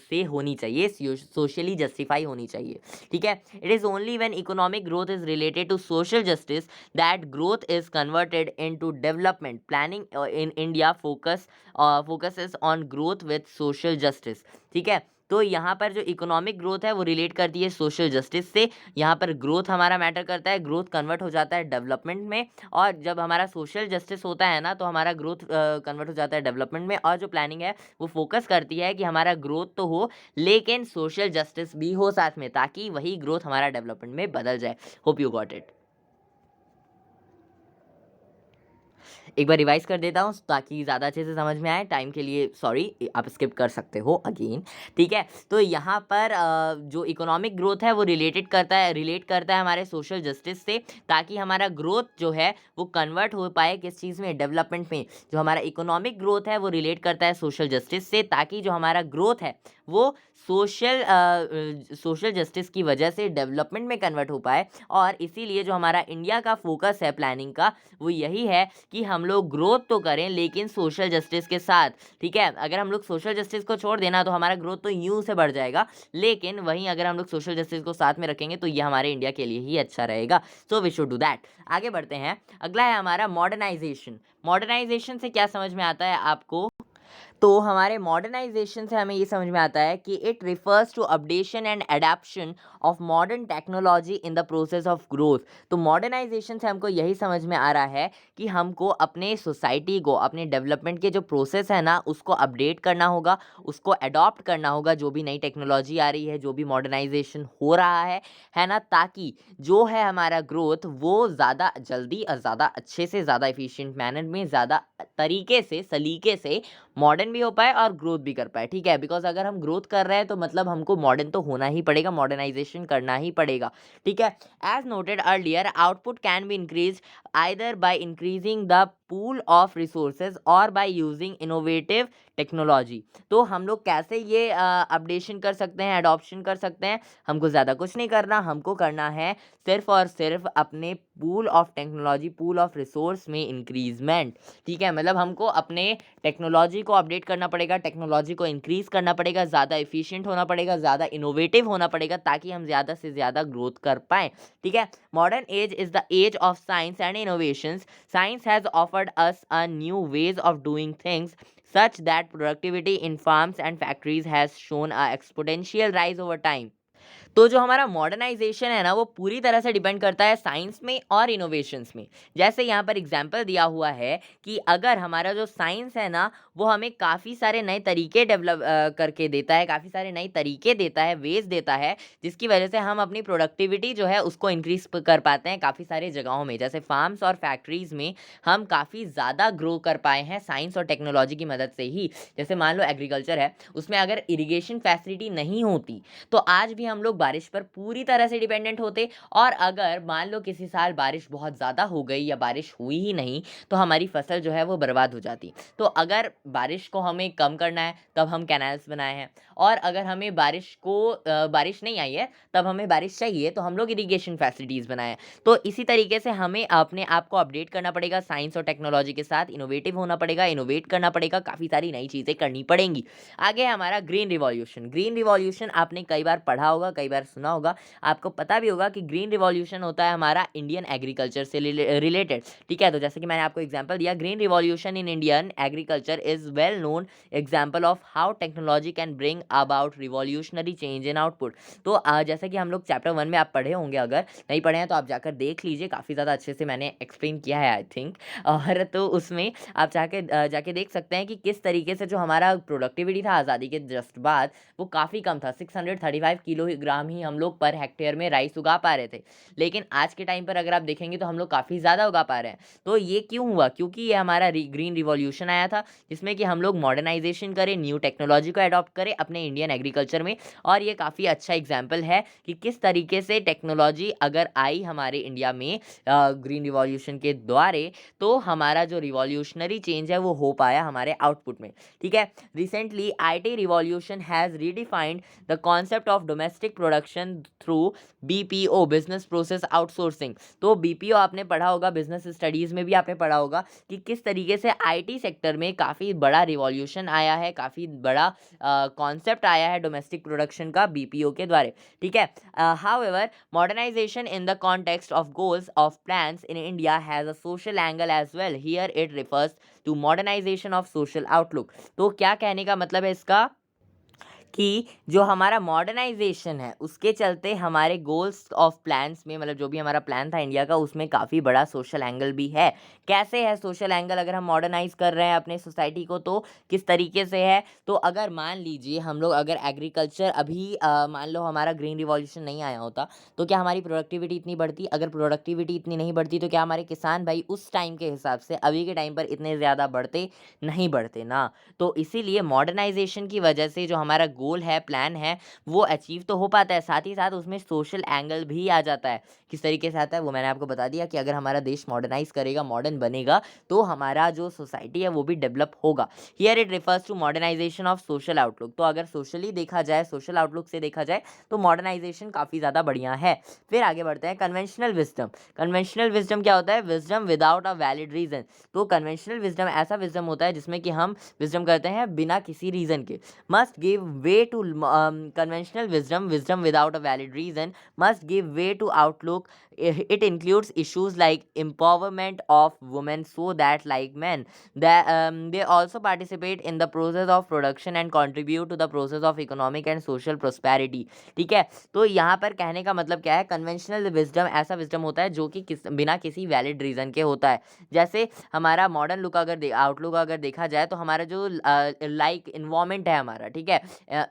से होनी चाहिए, सोशली जस्टिफाई होनी चाहिए। ठीक है, it is only when economic growth is related to social justice that growth is converted into development। Planning in India focuses on growth with social justice। ठीक है, तो यहाँ पर जो इकोनॉमिक ग्रोथ है वो रिलेट करती है सोशल जस्टिस से। यहाँ पर ग्रोथ हमारा मैटर करता है, ग्रोथ कन्वर्ट हो जाता है डेवलपमेंट में, और जब हमारा सोशल जस्टिस होता है ना तो हमारा ग्रोथ कन्वर्ट हो जाता है डेवलपमेंट में। और जो प्लानिंग है वो फोकस करती है कि हमारा ग्रोथ तो हो लेकिन सोशल जस्टिस भी हो साथ में, ताकि वही ग्रोथ हमारा डेवलपमेंट में बदल जाए। Hope you got it. एक बार रिवाइज कर देता हूँ ताकि ज़्यादा अच्छे से समझ में आए। टाइम के लिए सॉरी, आप स्किप कर सकते हो अगेन। ठीक है, तो यहाँ पर जो इकोनॉमिक ग्रोथ है वो रिलेट करता है हमारे सोशल जस्टिस से, ताकि हमारा ग्रोथ जो है वो कन्वर्ट हो पाए किस चीज़ में? डेवलपमेंट में। जो हमारा इकोनॉमिक ग्रोथ है वो रिलेट करता है सोशल जस्टिस से, ताकि जो हमारा ग्रोथ है वो सोशल जस्टिस की वजह से डेवलपमेंट में कन्वर्ट हो पाए। और इसीलिए जो हमारा इंडिया का फोकस है प्लानिंग का वो यही है कि हम लोग ग्रोथ तो करें लेकिन सोशल जस्टिस के साथ। ठीक है, अगर हम लोग सोशल जस्टिस को छोड़ देना तो हमारा ग्रोथ तो यूं से बढ़ जाएगा, लेकिन वहीं अगर हम लोग सोशल जस्टिस को साथ में रखेंगे तो ये हमारे इंडिया के लिए ही अच्छा रहेगा। So we should do that. आगे बढ़ते हैं। अगला है हमारा मॉडर्नाइजेशन। मॉडर्नाइजेशन से क्या समझ में आता है आपको? तो हमारे मॉडर्नाइजेशन से हमें ये समझ में आता है कि it refers to updation and adaption of modern technology in the process of growth. तो मॉडर्नाइजेशन से हमको यही समझ में आ रहा है कि हमको अपने सोसाइटी को, अपने डेवलपमेंट के जो प्रोसेस है ना, उसको अपडेट करना होगा, उसको अडॉप्ट करना होगा, जो भी नई टेक्नोलॉजी आ रही है, जो भी मॉडर्नाइजेशन हो रहा है ना, ताकि जो है हमारा ग्रोथ वो ज़्यादा जल्दी और ज़्यादा अच्छे से, ज़्यादा एफिशिएंट मैनर में, ज़्यादा तरीके से, सलीके से मॉडर्न भी हो पाए और ग्रोथ भी कर पाए। ठीक है, बिकॉज अगर हम ग्रोथ कर रहे हैं तो मतलब हमको मॉडर्न तो होना ही पड़ेगा, मॉडर्नाइजेशन करना ही पड़ेगा। ठीक है, as noted earlier, output can be increase either by increasing the pool of resources और बाय यूजिंग इनोवेटिव टेक्नोलॉजी। तो हम लोग कैसे ये अपडेशन कर सकते हैं, अडॉप्शन कर सकते हैं? हमको ज़्यादा कुछ नहीं करना, हमको करना है सिर्फ और सिर्फ अपने pool of technology, pool of resource में इंक्रीजमेंट। ठीक है, मतलब हमको अपने टेक्नोलॉजी को अपडेट करना पड़ेगा, टेक्नोलॉजी को इंक्रीज़ करना पड़ेगा, ज़्यादा एफिशिएंट होना पड़ेगा, ज़्यादा इनोवेटिव होना पड़ेगा, ताकि हम ज़्यादा से ज़्यादा ग्रोथ कर पाएँ। ठीक है, modern age is the age of science and innovations. Science has offered us a new ways of doing things such that productivity in farms and factories has shown a exponential rise over time. तो जो हमारा modernisation है ना, वो पूरी तरह से depend करता है साइंस में और इनोवेशंस में। जैसे यहाँ पर एग्जांपल दिया हुआ है कि अगर हमारा जो साइंस है ना, वो हमें काफ़ी सारे नए तरीके डेवलप करके देता है, काफ़ी सारे नए तरीके देता है, वेज देता है, जिसकी वजह से हम अपनी प्रोडक्टिविटी जो है उसको इंक्रीज कर पाते हैं काफ़ी सारे जगहों में। जैसे फार्म्स और फैक्ट्रीज़ में हम काफ़ी ज़्यादा ग्रो कर पाए हैं साइंस और टेक्नोलॉजी की मदद से ही। जैसे मान लो एग्रीकल्चर है, उसमें अगर इरिगेशन फैसिलिटी नहीं होती तो आज भी हम लोग बारिश पर पूरी तरह से डिपेंडेंट होते, और अगर मान लो किसी साल बारिश बहुत ज़्यादा हो गई या बारिश हुई ही नहीं तो हमारी फसल जो है वो बर्बाद हो जाती। तो अगर बारिश को हमें कम करना है तब हम कैनाल्स बनाए हैं, और अगर हमें बारिश नहीं आई है तब हमें बारिश चाहिए तो हम लोग इरिगेशन फैसिलिटीज़ बनाए हैं। तो इसी तरीके से हमें अपने आप को अपडेट करना पड़ेगा, साइंस और टेक्नोलॉजी के साथ इनोवेटिव होना पड़ेगा, इनोवेट करना पड़ेगा, काफ़ी सारी नई चीज़ें करनी पड़ेंगी। आगे है हमारा ग्रीन रिवॉल्यूशन। ग्रीन रिवॉल्यूशन आपने कई बार पढ़ा होगा, कई बार सुना होगा, आपको पता भी होगा कि ग्रीन रिवॉल्यूशन होता है हमारा इंडियन एग्रीकल्चर से रिलेटेड। ठीक है, तो जैसे कि मैंने आपको एग्जांपल दिया, green revolution in Indian agriculture is well known example of how technology can bring about revolutionary change in output. तो जैसे कि हम लोग चैप्टर 1 में आप पढ़े होंगे, अगर नहीं पढ़े हैं तो आप जाकर देख लीजिए, काफ़ी ज़्यादा अच्छे से मैंने एक्सप्लेन किया है आई थिंक। और तो उसमें आप जाके देख सकते हैं कि किस तरीके से जो हमारा प्रोडक्टिविटी था आज़ादी के जस्ट बाद, वो काफ़ी कम था। 635 किलोग्राम ही हम लोग पर हेक्टेयर में राइस उगा पा रहे थे, लेकिन आज के टाइम पर अगर आप देखेंगे तो हम लोग काफ़ी ज़्यादा उगा पा रहे हैं। तो ये क्यों हुआ? क्योंकि ये हमारा ग्रीन रिवॉल्यूशन आया था, जिसमें कि हम लोग मॉडर्नाइजेशन करें, न्यू टेक्नोलॉजी को अडॉप्ट करें अपने इंडियन एग्रीकल्चर में। और ये काफ़ी अच्छा एग्जाम्पल है कि किस तरीके से टेक्नोलॉजी अगर आई हमारे इंडिया में ग्रीन रिवॉल्यूशन के द्वारे, तो हमारा जो रिवॉल्यूशनरी चेंज है वो हो पाया हमारे आउटपुट में। ठीक है, recently IT revolution has redefined the concept of domestic production through BPO, business process outsourcing. तो BPO आपने पढ़ा होगा, बिजनेस स्टडीज़ में भी आपने पढ़ा होगा कि किस तरीके से IT सेक्टर में काफ़ी बड़ा रिवॉल्यूशन आया है, काफ़ी बड़ा कॉन्सेप्ट आया है डोमेस्टिक प्रोडक्शन का BPO के द्वारा। ठीक है, however modernization in the context of goals of plans in India has a social angle as well. Here it refers to modernization of social outlook. तो क्या कहने का मतलब है इसका कि जो हमारा मॉडर्नाइजेशन है उसके चलते हमारे गोल्स ऑफ प्लान्स में, मतलब जो भी हमारा प्लान था इंडिया का, उसमें काफ़ी बड़ा सोशल एंगल भी है। कैसे है सोशल एंगल? अगर हम मॉडर्नाइज कर रहे हैं अपने सोसाइटी को तो किस तरीके से है? तो अगर मान लीजिए हम लोग अगर एग्रीकल्चर अभी मान लो हमारा ग्रीन रिवॉल्यूशन नहीं आया होता तो क्या हमारी प्रोडक्टिविटी इतनी बढ़ती? अगर प्रोडक्टिविटी इतनी नहीं बढ़ती तो क्या हमारे किसान भाई उस टाइम के हिसाब से अभी के टाइम पर इतने ज़्यादा बढ़ते? नहीं बढ़ते ना। तो इसीलिए मॉडर्नाइजेशन की वजह से जो हमारा गोल है, प्लान है, वो अचीव तो हो पाता है, साथ ही साथ उसमें सोशल एंगल भी आ जाता है। किस तरीके से आता है वो मैंने आपको बता दिया कि अगर हमारा देश मॉडर्नाइज करेगा, मॉडर्न बनेगा, तो हमारा जो सोसाइटी है वो भी डेवलप होगा। Here it refers to modernization of social outlook. तो अगर सोशली देखा जाए, सोशल आउटलुक से देखा जाए तो मॉडर्नाइजेशन काफ़ी ज़्यादा बढ़िया है। फिर आगे बढ़ते हैं, कन्वेंशनल विजडम। कन्वेंशनल विजडम क्या होता है? Wisdom without a valid reason. तो कन्वेंशनल विजडम ऐसा विजडम होता है जिसमें कि हम विजडम करते हैं बिना किसी रीज़न के। Must give way to conventional wisdom without a valid reason must give way to outlook. It includes issues like empowerment of women so that like men they also participate in the process of production and contribute to the process of economic and social prosperity. ठीक है, तो यहाँ पर कहने का मतलब क्या है, कन्वेंशनल विजडम ऐसा विजडम होता है जो कि बिना किसी वैलिड रीज़न के होता है। जैसे हमारा मॉडर्न लुक अगर आउटलुक अगर देखा जाए तो हमारा जो लाइक इन्वायरमेंट है हमारा, ठीक है,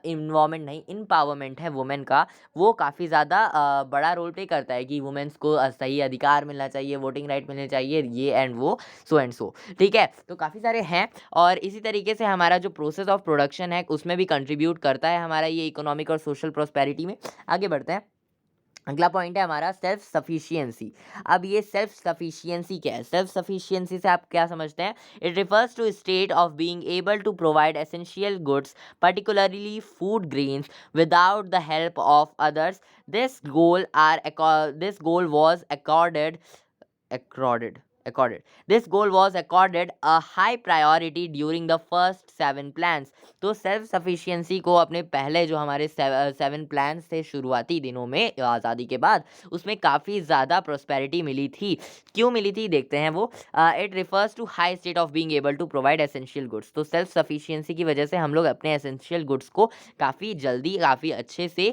इन्वायरमेंट नहीं इम्पावरमेंट है वुमेन का, वो काफ़ी ज़्यादा बड़ा रोल प्ले करता है कि वुमेन्स को सही अधिकार मिलना चाहिए, वोटिंग राइट मिलने चाहिए, ये एंड वो सो एंड सो। ठीक है, तो काफ़ी सारे हैं और इसी तरीके से हमारा जो प्रोसेस ऑफ प्रोडक्शन है उसमें भी कंट्रीब्यूट करता है हमारा ये इकोनॉमिक और सोशल प्रॉस्पेरिटी में। आगे बढ़ते हैं, अगला पॉइंट है हमारा सेल्फ सफिशिएंसी। अब ये सेल्फ सफिशिएंसी क्या है? सेल्फ सफिशिएंसी से आप क्या समझते हैं? It refers to state of being able to provide essential goods particularly food grains without the help of others. This goal was accorded. This goal was accorded a high priority during the first 7 plans. तो self sufficiency को अपने पहले जो हमारे 7 plans थे शुरुआती दिनों में आज़ादी के बाद, उसमें काफ़ी ज़्यादा प्रॉस्पेरिटी मिली थी। क्यों मिली थी देखते हैं वो। It refers to high state of being able to provide essential goods. तो सेल्फ सफिशिएंसी की वजह से हम लोग अपने एसेंशियल गुड्स को काफ़ी जल्दी काफ़ी अच्छे से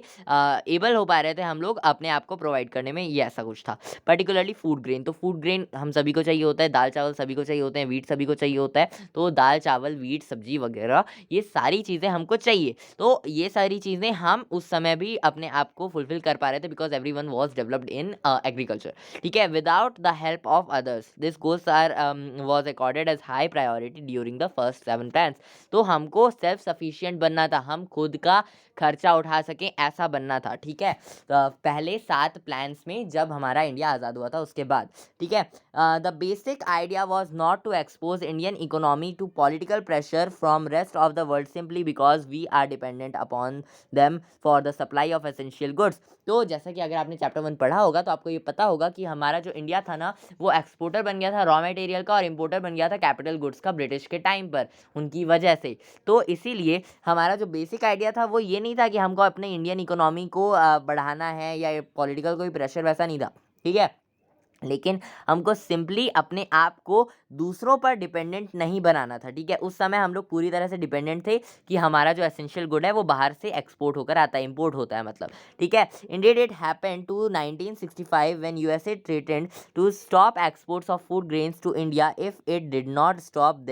एबल हो पा रहे थे हम लोग अपने आप को प्रोवाइड करने में, ये ऐसा कुछ था। पर्टिकुलरली फूड ग्रेन, तो फूड ग्रेन हम सभी को चाहिए होता है, दाल चावल सभी को चाहिए होते हैं, वीट सभी को चाहिए होता है, तो दाल चावल वीट सब्जी वगैरह ये सारी चीज़ें हमको चाहिए। तो ये सारी चीज़ें हम उस समय भी अपने आप को फुलफिल कर पा रहे थे because everyone was developed in agriculture. ठीक है, without the help of others this goals are was accorded as high priority during the first 7 plans. तो हमको सेल्फ सफिशिएंट बनना था, हम खुद का खर्चा उठा सकें ऐसा बनना था। ठीक है, पहले 7 प्लान्स में जब हमारा इंडिया आज़ाद हुआ था उसके बाद। ठीक है, the basic idea was not to expose Indian economy to political pressure from rest of the world simply because we are dependent upon them for the supply of essential goods. तो जैसा कि अगर आपने चैप्टर 1 पढ़ा होगा तो आपको ये पता होगा कि हमारा जो इंडिया था ना, वो एक्सपोर्टर बन गया था रॉ मटेरियल का और इम्पोर्टर बन गया था कैपिटल गुड्स का ब्रिटिश के टाइम पर, उनकी वजह से। तो इसीलिए हमारा जो बेसिक आइडिया था वो ये नहीं था कि हमको अपने इंडियन इकोनॉमी को बढ़ाना है या पॉलिटिकल कोई प्रेशर वैसा नहीं था। ठीक है, लेकिन हमको सिंपली अपने आप को दूसरों पर डिपेंडेंट नहीं बनाना था। ठीक है, उस समय हम लोग पूरी तरह से डिपेंडेंट थे कि हमारा जो एसेंशियल गुड है वो बाहर से एक्सपोर्ट होकर आता है, इंपोर्ट होता है मतलब। ठीक है, indeed it happen to 1965 when USA threatened to stop exports of food grains to India if it did not stop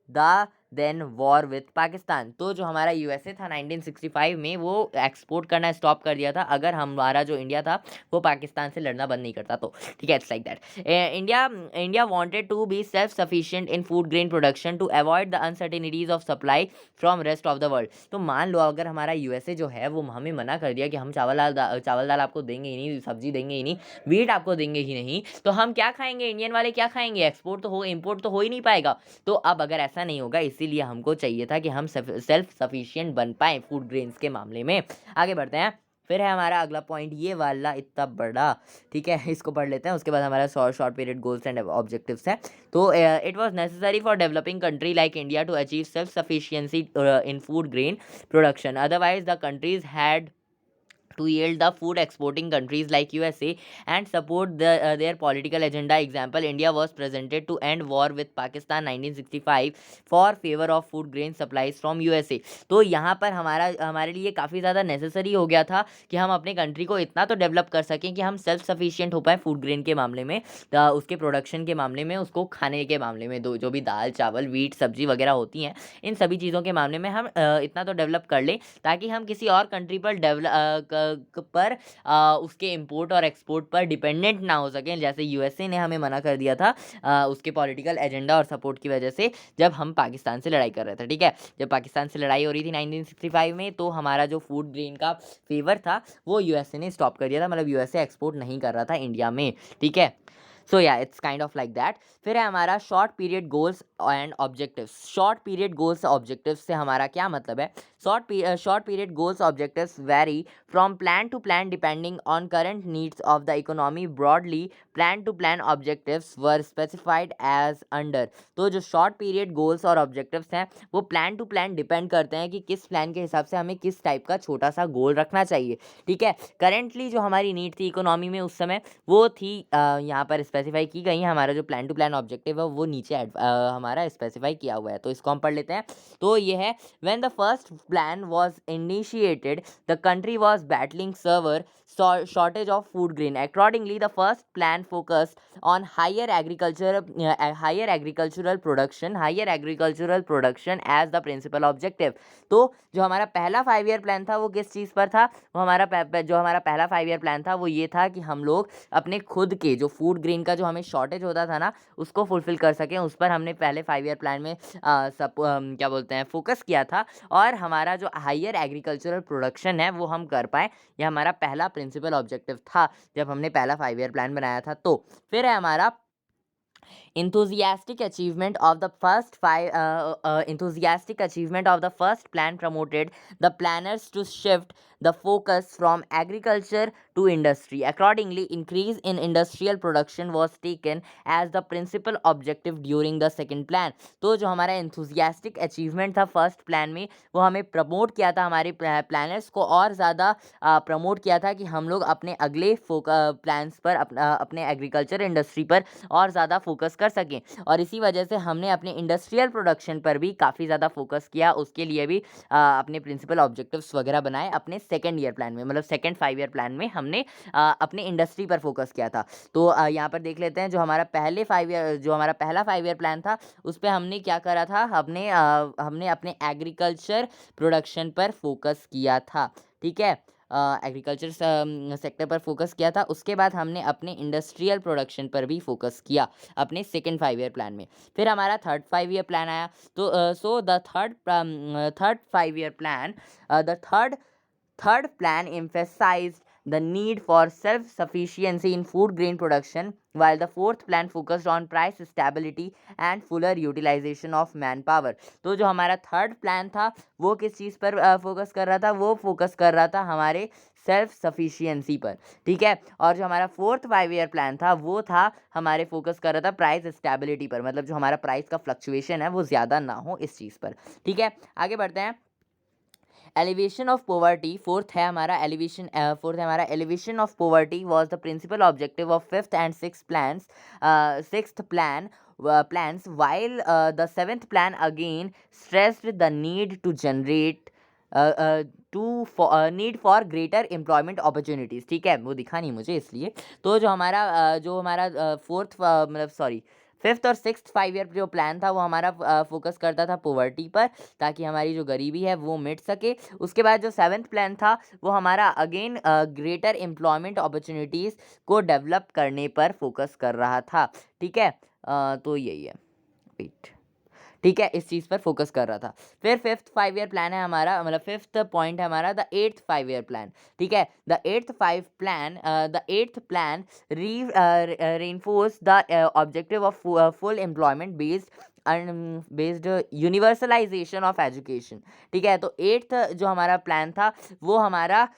the then war with Pakistan. तो जो हमारा यूएसए था 1965 में, वो एक्सपोर्ट करना स्टॉप कर दिया था अगर हमारा जो इंडिया था वो पाकिस्तान से लड़ना बंद नहीं करता तो। ठीक है, it's like that. India wanted to be self sufficient in food grain production to avoid the uncertainties of supply from rest of the world. तो मान लो अगर हमारा यूएसए जो है वो हमें मना कर दिया कि हम चावल दाल आपको देंगे ही नहीं, सब्जी देंगे ही नहीं, वीट आपको देंगे ही नहीं, तो हम क्या खाएंगे? इंडियन वाले क्या खाएंगे? एक्सपोर्ट तो हो, इम्पोर्ट तो हो ही नहीं पाएगा। तो अब अगर ऐसा नहीं होगा, इसीलिए हमको चाहिए था कि हम सेल्फ सफिशिएंट बन पाएँ फूड ग्रेन्स के मामले में। आगे बढ़ते हैं, फिर है हमारा अगला पॉइंट ये वाला इतना बड़ा। ठीक है, इसको पढ़ लेते हैं, उसके बाद हमारा short period goals and objectives है। तो it was necessary for developing country like India to achieve self sufficiency in food grain production, otherwise the countries had to yield the food exporting countries like USA and support their political agenda. Example, India was presented to end war with Pakistan 1965 for favor of food grain supplies from USA. तो यहाँ पर हमारे लिए काफ़ी ज़्यादा necessary हो गया था कि हम अपने कंट्री को इतना तो डेवलप कर सकें कि हम सेल्फ सफिशिएंट हो पाए फूड ग्रेन के मामले में, उसके प्रोडक्शन के मामले में, उसको खाने के मामले में, जो भी दाल चावल वीट सब्जी वगैरह होती हैं, इन सभी चीज़ों के मामले में हम इतना तो डेवलप कर लें ताकि हम किसी और कंट्री पर उसके इंपोर्ट और एक्सपोर्ट पर डिपेंडेंट ना हो सकें, जैसे यूएसए ने हमें मना कर दिया था उसके पॉलिटिकल एजेंडा और सपोर्ट की वजह से जब हम पाकिस्तान से लड़ाई कर रहे थे। ठीक है, जब पाकिस्तान से लड़ाई हो रही थी 1965 में, तो हमारा जो फूड ग्रेन का फेवर था वो यूएसए ने स्टॉप कर दिया था, मतलब यूएसए एक्सपोर्ट नहीं कर रहा था इंडिया में। ठीक है, सो या it's kind of like that. फिर है हमारा short period goals and objectives. Short period goals objectives से हमारा क्या मतलब है? Short period goals objectives vary from plan to plan depending on current needs of the economy broadly. Plan to plan objectives were specified as under. तो जो short period goals और objectives हैं वो प्लान टू प्लान डिपेंड करते हैं कि किस plan के हिसाब से हमें किस टाइप का छोटा सा गोल रखना चाहिए। ठीक है, करेंटली जो हमारी नीड थी इकोनॉमी में उस समय वो थी यहाँ पर स्पेसिफाई की गई है। हमारा जो प्लान टू प्लान ऑब्जेक्टिव है वो नीचे हमारा स्पेसिफाई किया हुआ है, तो इसको हम पढ़ लेते हैं। तो ये है, when the first plan was initiated the country was battling severe shortage of food grain. Accordingly, the first plan focused on higher agricultural production as the principal objective. तो जो हमारा पहला 5 ईयर प्लान था वो किस चीज़ पर था? वो हमारा जो हमारा पहला 5 ईयर प्लान था वो ये था कि हम लोग अपने खुद के जो फूड ग्रेन का जो हमें शॉर्टेज होता था ना उसको फुलफिल कर सकें, उस पर हमने पहले 5 ईयर प्लान में क्या बोलते हैं फोकस किया था, और हमारा जो हायर एग्रीकल्चरल प्रोडक्शन है वो हम कर पाए। यह हमारा पहला प्रिंसिपल ऑब्जेक्टिव था जब हमने पहला 5 ईयर प्लान बनाया था। तो फिर है हमारा enthusiastic achievement of the first plan promoted the planners to shift the focus from agriculture to industry. Accordingly, increase in industrial production was taken as the principal objective during the second plan. तो जो हमारा enthusiastic achievement था first plan में वो हमें promote किया था, हमारे प्लानर्स को और ज़्यादा प्रमोट किया था कि हम लोग अपने अगले प्लान्स पर अपने एग्रीकल्चर इंडस्ट्री पर और ज़्यादा फोकस कर सकें, और इसी वजह से हमने अपने इंडस्ट्रियल प्रोडक्शन पर भी काफ़ी ज़्यादा फोकस किया। उसके लिए भी अपने प्रिंसिपल ऑब्जेक्टिव्स वगैरह बनाए अपने सेकेंड ईयर प्लान में, मतलब सेकेंड 5 ईयर प्लान में हमने अपने इंडस्ट्री पर फोकस किया था। तो यहाँ पर देख लेते हैं जो हमारा पहला 5 ईयर प्लान था उस पर हमने क्या करा था, हमने अपने एग्रीकल्चर प्रोडक्शन पर फोकस किया था। ठीक है, एग्रीकल्चर सेक्टर पर फोकस किया था। उसके बाद हमने अपने इंडस्ट्रियल प्रोडक्शन पर भी फोकस किया अपने सेकेंड 5 ईयर प्लान में। फिर हमारा थर्ड 5 ईयर प्लान आया। तो so the third 5 year plan the third plan emphasized the need for self-sufficiency in food grain production, while the fourth plan focused on price stability and fuller utilization of manpower. तो जो हमारा third plan था वो किस चीज़ पर focus कर रहा था? वो फोकस कर रहा था हमारे सेल्फ सफिशिएंसी पर। ठीक है, और जो हमारा फोर्थ 5 ईयर प्लान था वो था हमारे फोकस कर रहा था प्राइस स्टेबिलिटी पर, मतलब जो हमारा प्राइस का फ्लक्चुएशन है वो ज़्यादा ना हो इस चीज़ पर। ठीक है, आगे बढ़ते हैं। एलिवेशन ऑफ पोवर्टी फोर्थ है हमारा alleviation of poverty was the principal objective of fifth and sixth plans, while the seventh plan again stressed the need to generate need for greater employment opportunities. ठीक है, वो दिखा नहीं मुझे इसलिए। तो जो हमारा फोर्थ मतलब सॉरी फिफ्थ और सिक्स्थ 5 ईयर जो प्लान था वो हमारा फोकस करता था पोवर्टी पर, ताकि हमारी जो गरीबी है वो मिट सके। उसके बाद जो सेवन्थ प्लान था वो हमारा अगेन ग्रेटर एम्प्लॉयमेंट अपॉर्चुनिटीज़ को डेवलप करने पर फोकस कर रहा था। ठीक है, तो यही है, वेट, ठीक है, इस चीज़ पर फोकस कर रहा था। फिर फिफ्थ 5 ईयर प्लान है हमारा, मतलब फिफ्थ पॉइंट है हमारा द एट्थ 5 ईयर प्लान। ठीक है, the eighth plan reinforce the objective of full employment based universalization of education. ठीक है, तो एट्थ जो हमारा प्लान था वो हमारा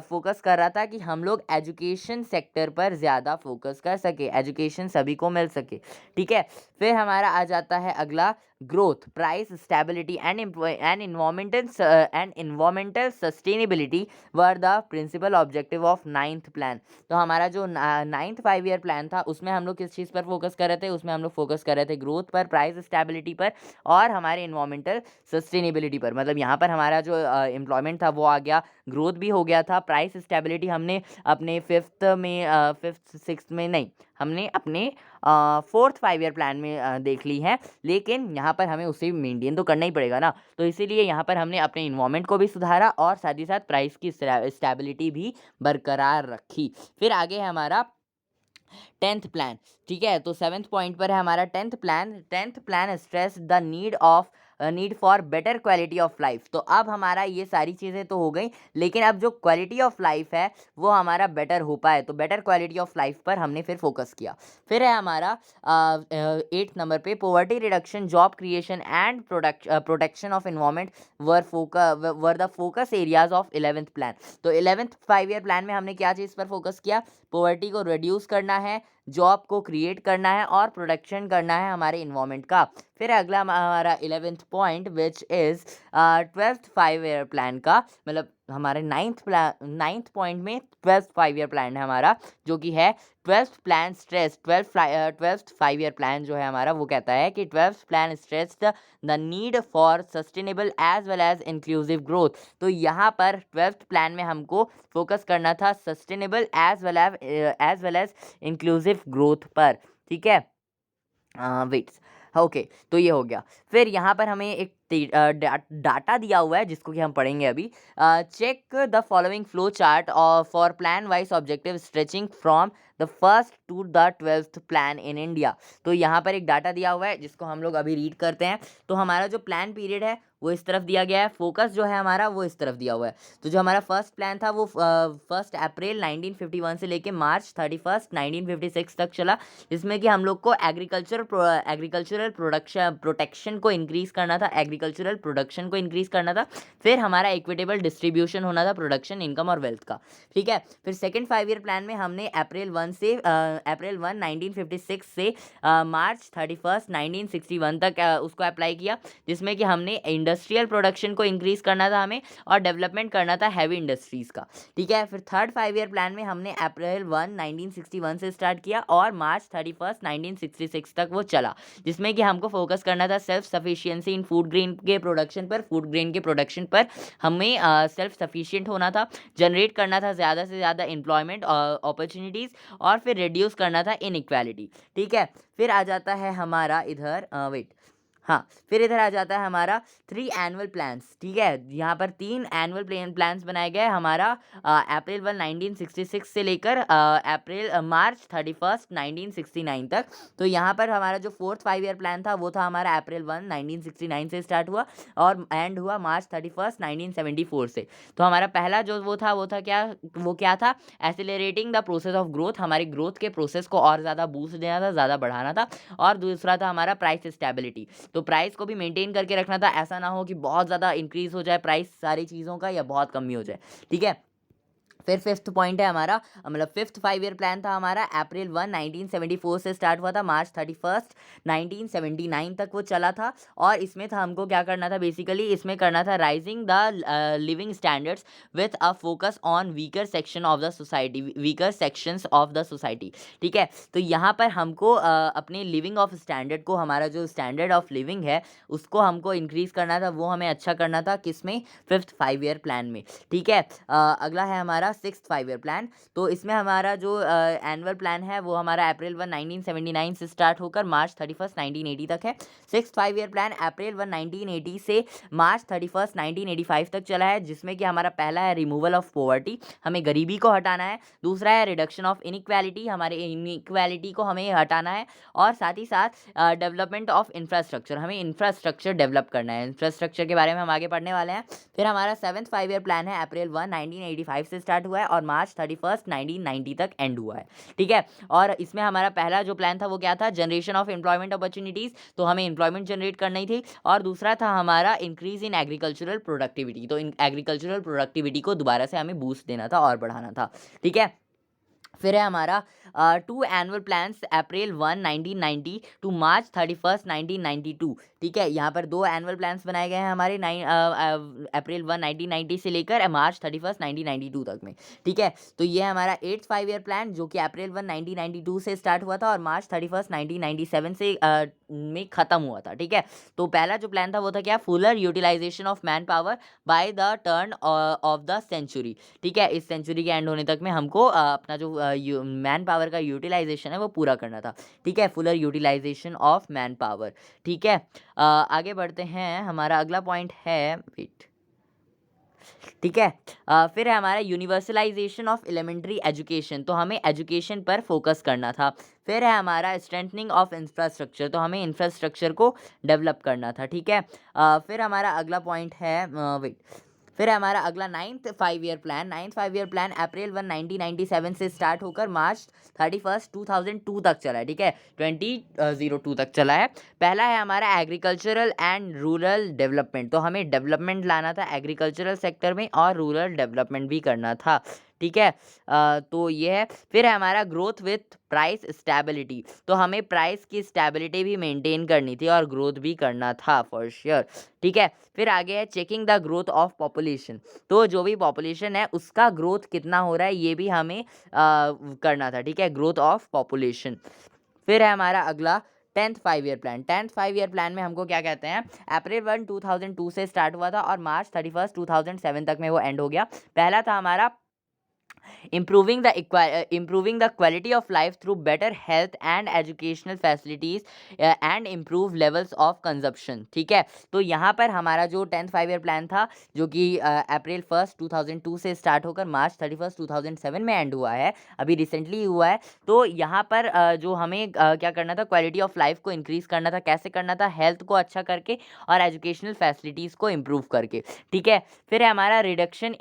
फोकस कर रहा था कि हम लोग एजुकेशन सेक्टर पर ज़्यादा फोकस कर सके, एजुकेशन सभी को मिल सके। ठीक है, फिर हमारा आ जाता है अगला growth, price stability and environmental sustainability were the principal objective of ninth plan. तो हमारा जो नाइन्थ 5 ईयर प्लान था उसमें हम लोग किस चीज़ पर फोकस कर रहे थे? उसमें हम लोग फोकस कर रहे थे ग्रोथ पर, प्राइस स्टेबिलिटी पर और हमारे इन्वायरमेंटल सस्टेनेबिलिटी पर। मतलब यहाँ पर हमारा जो एम्प्लॉयमेंट था वो आ गया, ग्रोथ भी हो गया था, प्राइस स्टेबिलिटी हमने अपने फिफ्थ सिक्स्थ में नहीं, हमने अपने फोर्थ 5 ईयर प्लान में देख ली है, लेकिन यहाँ पर हमें उसे मेंटेन तो करना ही पड़ेगा ना। तो इसीलिए यहाँ पर हमने अपने इन्वायरमेंट को भी सुधारा और साथ ही साथ प्राइस की स्टेबिलिटी भी बरकरार रखी। फिर आगे है हमारा 10th प्लान। ठीक है, तो 7th पॉइंट पर है हमारा 10th plan stress the need of need for better quality of life. तो अब हमारा ये सारी चीज़ें तो हो गई, लेकिन अब जो क्वालिटी ऑफ लाइफ है वो हमारा बेटर हो पाए, तो बेटर क्वालिटी ऑफ लाइफ पर हमने फिर फोकस किया। फिर है हमारा 8th नंबर पे poverty reduction, job creation and protection of environment were the focus areas of 11th plan. तो 11th 5 ईयर प्लान में हमने क्या चीज़ पर फोकस किया? पोवर्टी को रिड्यूस करना है, जॉब को क्रिएट करना है और प्रोटेक्शन करना है हमारे इन्वायरमेंट का। फिर अगला हमारा 11th point which is 12th 5 year plan का, मतलब हमारे 9th पॉइंट में 12th 5 ईयर प्लान है हमारा, जो कि है 12th plan stress. 12th 5 year plan जो है हमारा वो कहता है कि 12th plan stress the need for sustainable as well as inclusive growth. तो यहाँ पर 12th प्लान में हमको फोकस करना था sustainable as well as inclusive growth पर, ठीक है। वेट्स, ओके, तो ये हो गया। फिर यहाँ पर हमें एक डाटा दिया हुआ है जिसको कि हम पढ़ेंगे अभी। Check the following flow chart for plan wise objective stretching from the first to the 12th plan in India. तो यहाँ पर एक डाटा दिया हुआ है जिसको हम लोग अभी रीड करते हैं। तो हमारा जो प्लान पीरियड है वो इस तरफ दिया गया है, फोकस जो है हमारा वो इस तरफ दिया हुआ है। तो जो हमारा फर्स्ट प्लान था वो 1 अप्रैल 1951 से लेके मार्च 31 1956 तक चला, जिसमें कि हम लोग को एग्रीकल्चरल प्रोटेक्शन को इंक्रीज करना था, एग्रीकल्चरल प्रोडक्शन को इंक्रीज करना था। फिर हमारा इक्विटेबल डिस्ट्रीब्यूशन होना था प्रोडक्शन, इनकम और वेल्थ का, ठीक है। फिर सेकंड 5 ईयर प्लान में हमने अप्रैल 1 1956 से मार्च 31 1961 तक उसको अप्लाई किया, जिसमें कि हमने इंडस्ट्रियल प्रोडक्शन को इंक्रीज करना था हमें और डेवलपमेंट करना था हैवी इंडस्ट्रीज का, ठीक है। फिर थर्ड 5 ईयर प्लान में हमने अप्रैल 1 1961 से स्टार्ट किया और मार्च 31 1966 तक वो चला, जिसमें कि हमको फोकस करना था self sufficiency in food grain के प्रोडक्शन पर, फूड ग्रेन के प्रोडक्शन पर हमें सेल्फ सफिशिएंट होना था, जनरेट करना था ज़्यादा से ज़्यादा एम्प्लॉयमेंट अपॉर्चुनिटीज़ और फिर रिड्यूस करना था इनइक्वालिटी, ठीक है। फिर आ जाता है हमारा इधर फिर इधर आ जाता है हमारा 3 एनुअल प्लान्स, ठीक है। यहाँ पर 3 एनुअल प्लान्स बनाए गए हमारा अप्रैल 1 1966 से लेकर मार्च 31 1969 तक। तो यहाँ पर हमारा जो 4th 5 ईयर प्लान था वो था हमारा अप्रैल 1 1969 से स्टार्ट हुआ और एंड हुआ मार्च 31 1974 से। तो हमारा पहला जो वो था क्या था? Accelerating the process of growth, हमारी ग्रोथ के प्रोसेस को और ज़्यादा बूस्ट देना था, ज़्यादा बढ़ाना था। और दूसरा था हमारा प्राइस स्टेबिलिटी, तो प्राइस को भी मेंटेन करके रखना था, ऐसा ना हो कि बहुत ज़्यादा इंक्रीज हो जाए प्राइस सारी चीज़ों का या बहुत कमी हो जाए, ठीक है। फिर 5th पॉइंट है हमारा, मतलब 5th 5 ईयर प्लान था हमारा अप्रैल 1 1974 से स्टार्ट हुआ था, मार्च 31 1979 तक वो चला था। और इसमें था हमको क्या करना था, बेसिकली इसमें करना था rising the living standards with a focus on weaker section of the society, weaker sections of the society, ठीक है। तो यहाँ पर हमको अपने लिविंग ऑफ स्टैंडर्ड को, हमारा जो स्टैंडर्ड ऑफ लिविंग है उसको हमको इंक्रीज करना था, वो हमें अच्छा करना था, किसमें? 5th 5 ईयर प्लान में, ठीक है। अगला है हमारा 6th 5 ईयर प्लान। तो इसमें हमारा जो एनुअल प्लान है वो हमारा अप्रैल 1 1979 से स्टार्ट होकर मार्च 31 1980 तक है। 6th 5 ईयर प्लान अप्रैल 1 1980 से मार्च 31 1985 तक चला है, जिसमें कि हमारा पहला है रिमूवल ऑफ पॉवर्टी, हमें गरीबी को हटाना है। दूसरा है रिडक्शन ऑफ इनइक्वालिटी, हमारे इनइक्वालिटी को हमें हटाना है। और साथ ही साथ डेवलपमेंट ऑफ इंफ्रास्ट्रक्चर, हमें इंफ्रास्ट्रक्चर डेवलप करना है, इंफ्रास्ट्रक्चर के बारे में हम आगे पढ़ने वाले हैं। फिर हमारा 7th 5 ईयर प्लान है अप्रैल 1 1985 से स्टार्ट हुआ है और मार्च 31 1990 तक एंड हुआ है, ठीक है। और इसमें हमारा पहला जो प्लान था वो क्या था? जनरेशन ऑफ एम्प्लॉयमेंट अपॉर्चुनिटीज़, तो हमें एम्प्लॉयमेंट जनरेट करनी थी। और दूसरा था हमारा इंक्रीज इन एग्रीकल्चरल प्रोडक्टिविटी, तो इन एग्रीकल्चरल प्रोडक्टिविटी को दोबारा से हमें बूस्ट देना था और बढ़ाना था, ठीक है। फिर है हमारा 2 एनुअल प्लान्स अप्रैल 1 1990 टू मार्च 31 1992, ठीक है। यहाँ पर 2 एनुअल प्लान्स बनाए गए हैं हमारे अप्रैल 1 1990 से लेकर मार्च 31 1992 तक में, ठीक है। तो ये है हमारा 8th 5 ईयर प्लान, जो कि अप्रैल 1 1992 से स्टार्ट हुआ था और मार्च 31 1997 से में ख़त्म हुआ था, ठीक है। तो पहला जो प्लान था वो था क्या? Fuller utilization of man power by the turn of the century, ठीक है। इस सेंचुरी के एंड होने तक में हमको अपना जो मैन पावर का यूटिलाइजेशन है वो पूरा करना था, ठीक है। Fuller utilization of man power, ठीक है। आगे बढ़ते हैं, हमारा अगला पॉइंट है, वेट, ठीक है। फिर है हमारा यूनिवर्सलाइजेशन ऑफ एलिमेंट्री एजुकेशन, तो हमें एजुकेशन पर फोकस करना था। फिर है हमारा स्ट्रेंथनिंग ऑफ इंफ्रास्ट्रक्चर, तो हमें इंफ्रास्ट्रक्चर को डेवलप करना था। ठीक है। फिर हमारा अगला पॉइंट है वेट फिर है हमारा अगला 9th 5 year plan. 9th 5 year plan April 1 1997 से स्टार्ट होकर मार्च 31 2002 तक चला है। ठीक है, 2002 तक चला है। पहला है हमारा एग्रीकल्चरल एंड रूरल डेवलपमेंट, तो हमें डेवलपमेंट लाना था एग्रीकल्चरल सेक्टर में और रूरल डेवलपमेंट भी करना था। ठीक है। तो ये है। फिर है हमारा ग्रोथ विथ प्राइस स्टेबिलिटी, तो हमें प्राइस की स्टेबिलिटी भी मेंटेन करनी थी और ग्रोथ भी करना था फॉर श्योर। ठीक है। फिर आगे है checking the growth of population, तो जो भी पॉपुलेशन है उसका ग्रोथ कितना हो रहा है ये भी हमें करना था। ठीक है, ग्रोथ ऑफ पॉपुलेशन। फिर है हमारा अगला 10th 5 year plan. 10th 5 year plan में हमको क्या कहते हैं, अप्रैल 1 2002 से स्टार्ट हुआ था और मार्च 31 2007 तक में वो एंड हो गया। पहला था हमारा improving the quality of life through better health and educational facilities and improve levels of consumption। ठीक है, तो यहाँ पर हमारा जो 10th 5 ईयर प्लान था जो कि अप्रैल 1 2002 से स्टार्ट होकर मार्च 31 2007 में एंड हुआ है, अभी रिसेंटली हुआ है। तो यहाँ पर जो हमें क्या करना था, क्वालिटी ऑफ लाइफ को इंक्रीज़ करना था। कैसे करना था, हेल्थ को अच्छा करके और एजुकेशनल फैसिलिटीज़ को इम्प्रूव करके। ठीक है। फिर है हमारा reduction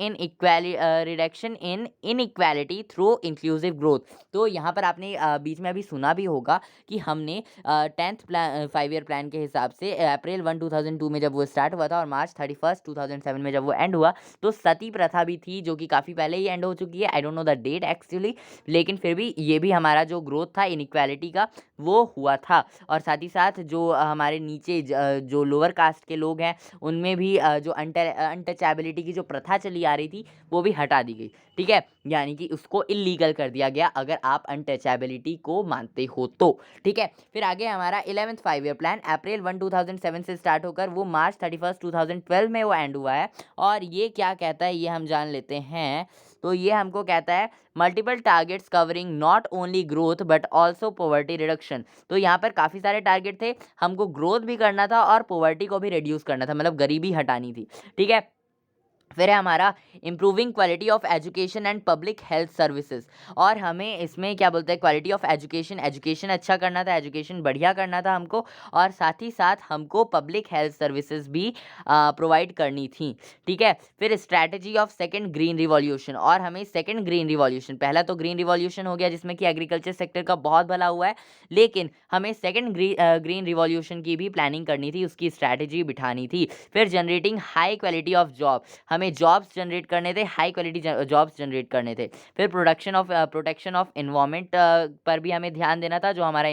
in inequality through inclusive growth, तो यहाँ पर आपने बीच में अभी सुना भी होगा कि हमने 10th 5 ईयर प्लान के हिसाब से अप्रैल 1 2002 में जब वो स्टार्ट हुआ था और मार्च 31 2007 में जब वो एंड हुआ, तो सती प्रथा भी थी जो कि काफ़ी पहले ही एंड हो चुकी है। I don't know the date actually, लेकिन फिर भी ये भी हमारा जो ग्रोथ था इनइक्वालिटी का वो हुआ था। और साथ ही साथ जो हमारे नीचे जो लोअर कास्ट के लोग हैं उनमें भी जो अनटचेबिलिटी की जो प्रथा चली आ रही थी वो भी हटा दी गई। ठीक है, यानी कि उसको इलीगल कर दिया गया अगर आप अनटचेबिलिटी को मानते हो तो। ठीक है। फिर आगे हमारा 11th 5 ईयर प्लान अप्रैल 1 2007 से स्टार्ट होकर वो मार्च 31 2012 में वो एंड हुआ है। और ये क्या कहता है ये हम जान लेते हैं। तो ये हमको कहता है multiple targets covering not only growth but also poverty reduction, तो यहाँ पर काफ़ी सारे टारगेट थे, हमको ग्रोथ भी करना था और पॉवर्टी को भी रिड्यूस करना था, मतलब गरीबी हटानी थी। ठीक है। फिर है हमारा improving quality of education and public health services, और हमें इसमें क्या बोलते हैं, क्वालिटी ऑफ एजुकेशन अच्छा करना था, एजुकेशन बढ़िया करना था हमको, और साथ ही साथ हमको पब्लिक हेल्थ सर्विसेज भी प्रोवाइड करनी थी। ठीक है। फिर strategy of second green revolution, और हमें सेकंड ग्रीन रिवॉल्यूशन, पहला तो ग्रीन रिवॉल्यूशन हो गया जिसमें कि एग्रीकल्चर सेक्टर का बहुत भला हुआ है, लेकिन हमें सेकंड ग्रीन रिवॉल्यूशन की भी प्लानिंग करनी थी, उसकी स्ट्रैटेजी बिठानी थी। फिर generating high quality of job, हमें जॉब्स जनरेट करने थे, हाई क्वालिटी जॉब्स जनरेट करने थे। फिर प्रोटेक्शन ऑफ इन्वायरमेंट पर भी हमें ध्यान देना था, जो हमारा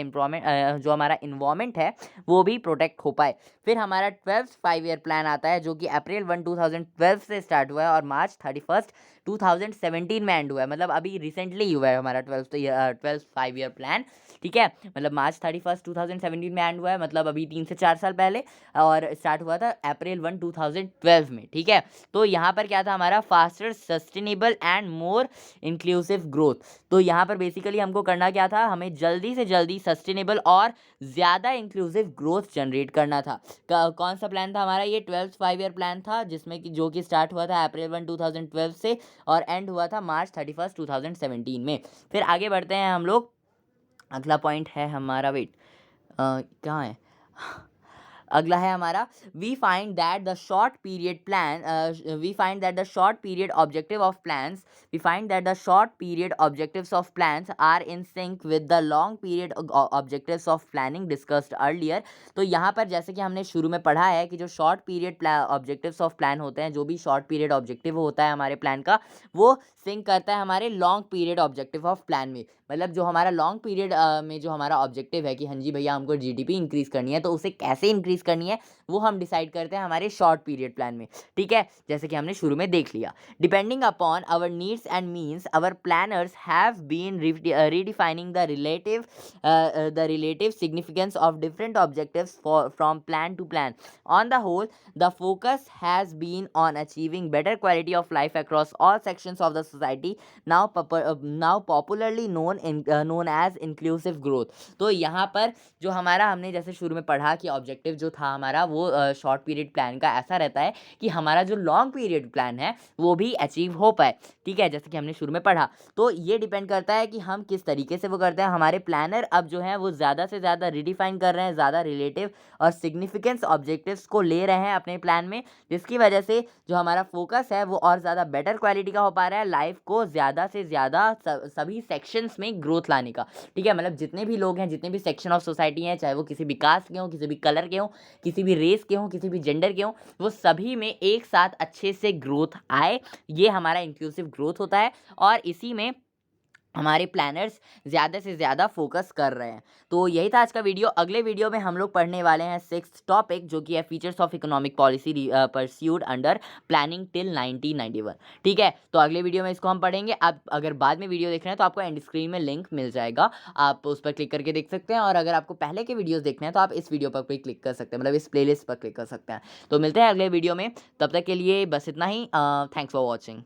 इन्वायरमेंट है वो भी प्रोटेक्ट हो पाए। फिर हमारा 12th 5 ईयर प्लान आता है जो कि अप्रैल 1 2012 से स्टार्ट हुआ है और मार्च 31 2017 में एंड हुआ है, मतलब अभी रिसेंटली हुआ है हमारा 12th 5 ईयर प्लान। ठीक है, मतलब मार्च 31 2017 में एंड हुआ है, मतलब अभी 3 से 4 साल पहले, और स्टार्ट हुआ था अप्रैल 1 2012 में। ठीक है। तो यहाँ पर क्या था हमारा, faster sustainable and more inclusive growth, तो यहाँ पर बेसिकली हमको करना क्या था, हमें जल्दी से जल्दी सस्टेनेबल और ज़्यादा इंक्लूसिव ग्रोथ जनरेट करना था। कौन सा प्लान था हमारा, ये 12th 5 ईयर प्लान था, जिसमें कि जो कि स्टार्ट हुआ था अप्रैल 1 2012 से और एंड हुआ था मार्च 31 2017 में। फिर आगे बढ़ते हैं हम लोग, अगला पॉइंट है हमारा, वेट कहाँ है, अगला है हमारा, we find that the short period plan we find that the short period objective of plans we find that the short period objectives of plans are in sync with the long period objectives of planning discussed earlier. तो यहाँ पर जैसे कि हमने शुरू में पढ़ा है कि जो short period objectives of plan होते हैं, जो भी शॉर्ट पीरियड ऑब्जेक्टिव होता है हमारे प्लान का, वो सिंक करता है हमारे long period objective of plan में। मतलब जो हमारा लॉन्ग पीरियड में जो हमारा ऑब्जेक्टिव है कि हाँ जी भैया हमको जीडीपी इंक्रीज़ करनी है, तो उसे कैसे इंक्रीज़ करनी है वो हम डिसाइड करते हैं हमारे शॉर्ट पीरियड प्लान में। ठीक है, जैसे कि हमने शुरू में देख लिया, depending upon our needs and means our planners have been redefining the relative significance of different objectives from plan to plan. On the whole the focus has been on achieving better quality of life across all sections of the society, now popularly known as inclusive growth. तो यहाँ पर जो हमारा, हमने जैसे शुरू में पढ़ा कि ऑब्जेक्टिव जो जो था हमारा वो शॉर्ट पीरियड प्लान का ऐसा रहता है कि हमारा जो लॉन्ग पीरियड प्लान है वो भी अचीव हो पाए, ठीक है, जैसे कि हमने शुरू में पढ़ा। तो ये डिपेंड करता है कि हम किस तरीके से वो करते हैं। हमारे प्लानर अब जो है वो ज़्यादा से ज़्यादा रिडिफाइन कर रहे हैं, ज़्यादा रिलेटिव और सिग्निफिकेंस ऑब्जेक्टिव्स को ले रहे हैं अपने प्लान में, जिसकी वजह से जो हमारा फोकस है वो और ज़्यादा बेटर क्वालिटी का हो पा रहा है, लाइफ को ज़्यादा से ज़्यादा सभी सेक्शंस में ग्रोथ लाने का, ठीक है। मतलब जितने भी लोग हैं, जितने भी सेक्शन ऑफ सोसाइटी हैं, चाहे वो किसी भी कास्ट के हों, किसी भी कलर के हों, किसी भी रेस के हों, किसी भी जेंडर के हों, वो सभी में एक साथ अच्छे से ग्रोथ आए, ये हमारा इंक्लूसिव ग्रोथ होता है। और इसी में हमारे प्लानर्स ज़्यादा से ज़्यादा फोकस कर रहे हैं। तो यही था आज का वीडियो। अगले वीडियो में हम लोग पढ़ने वाले हैं 6th टॉपिक, जो कि है features of economic policy pursued under planning till 1991, ठीक है। तो अगले वीडियो में इसको हम पढ़ेंगे। आप अगर बाद में वीडियो देख रहे हैं तो आपको एंड स्क्रीन में लिंक मिल जाएगा, आप उस पर क्लिक करके देख सकते हैं। और अगर आपको पहले के वीडियोज़ देखने हैं तो आप इस वीडियो पर भी क्लिक कर सकते हैं, मतलब इस प्लेलिस्ट पर क्लिक कर सकते हैं। तो मिलते हैं अगले वीडियो में, तब तक के लिए बस इतना ही। Thanks for watching.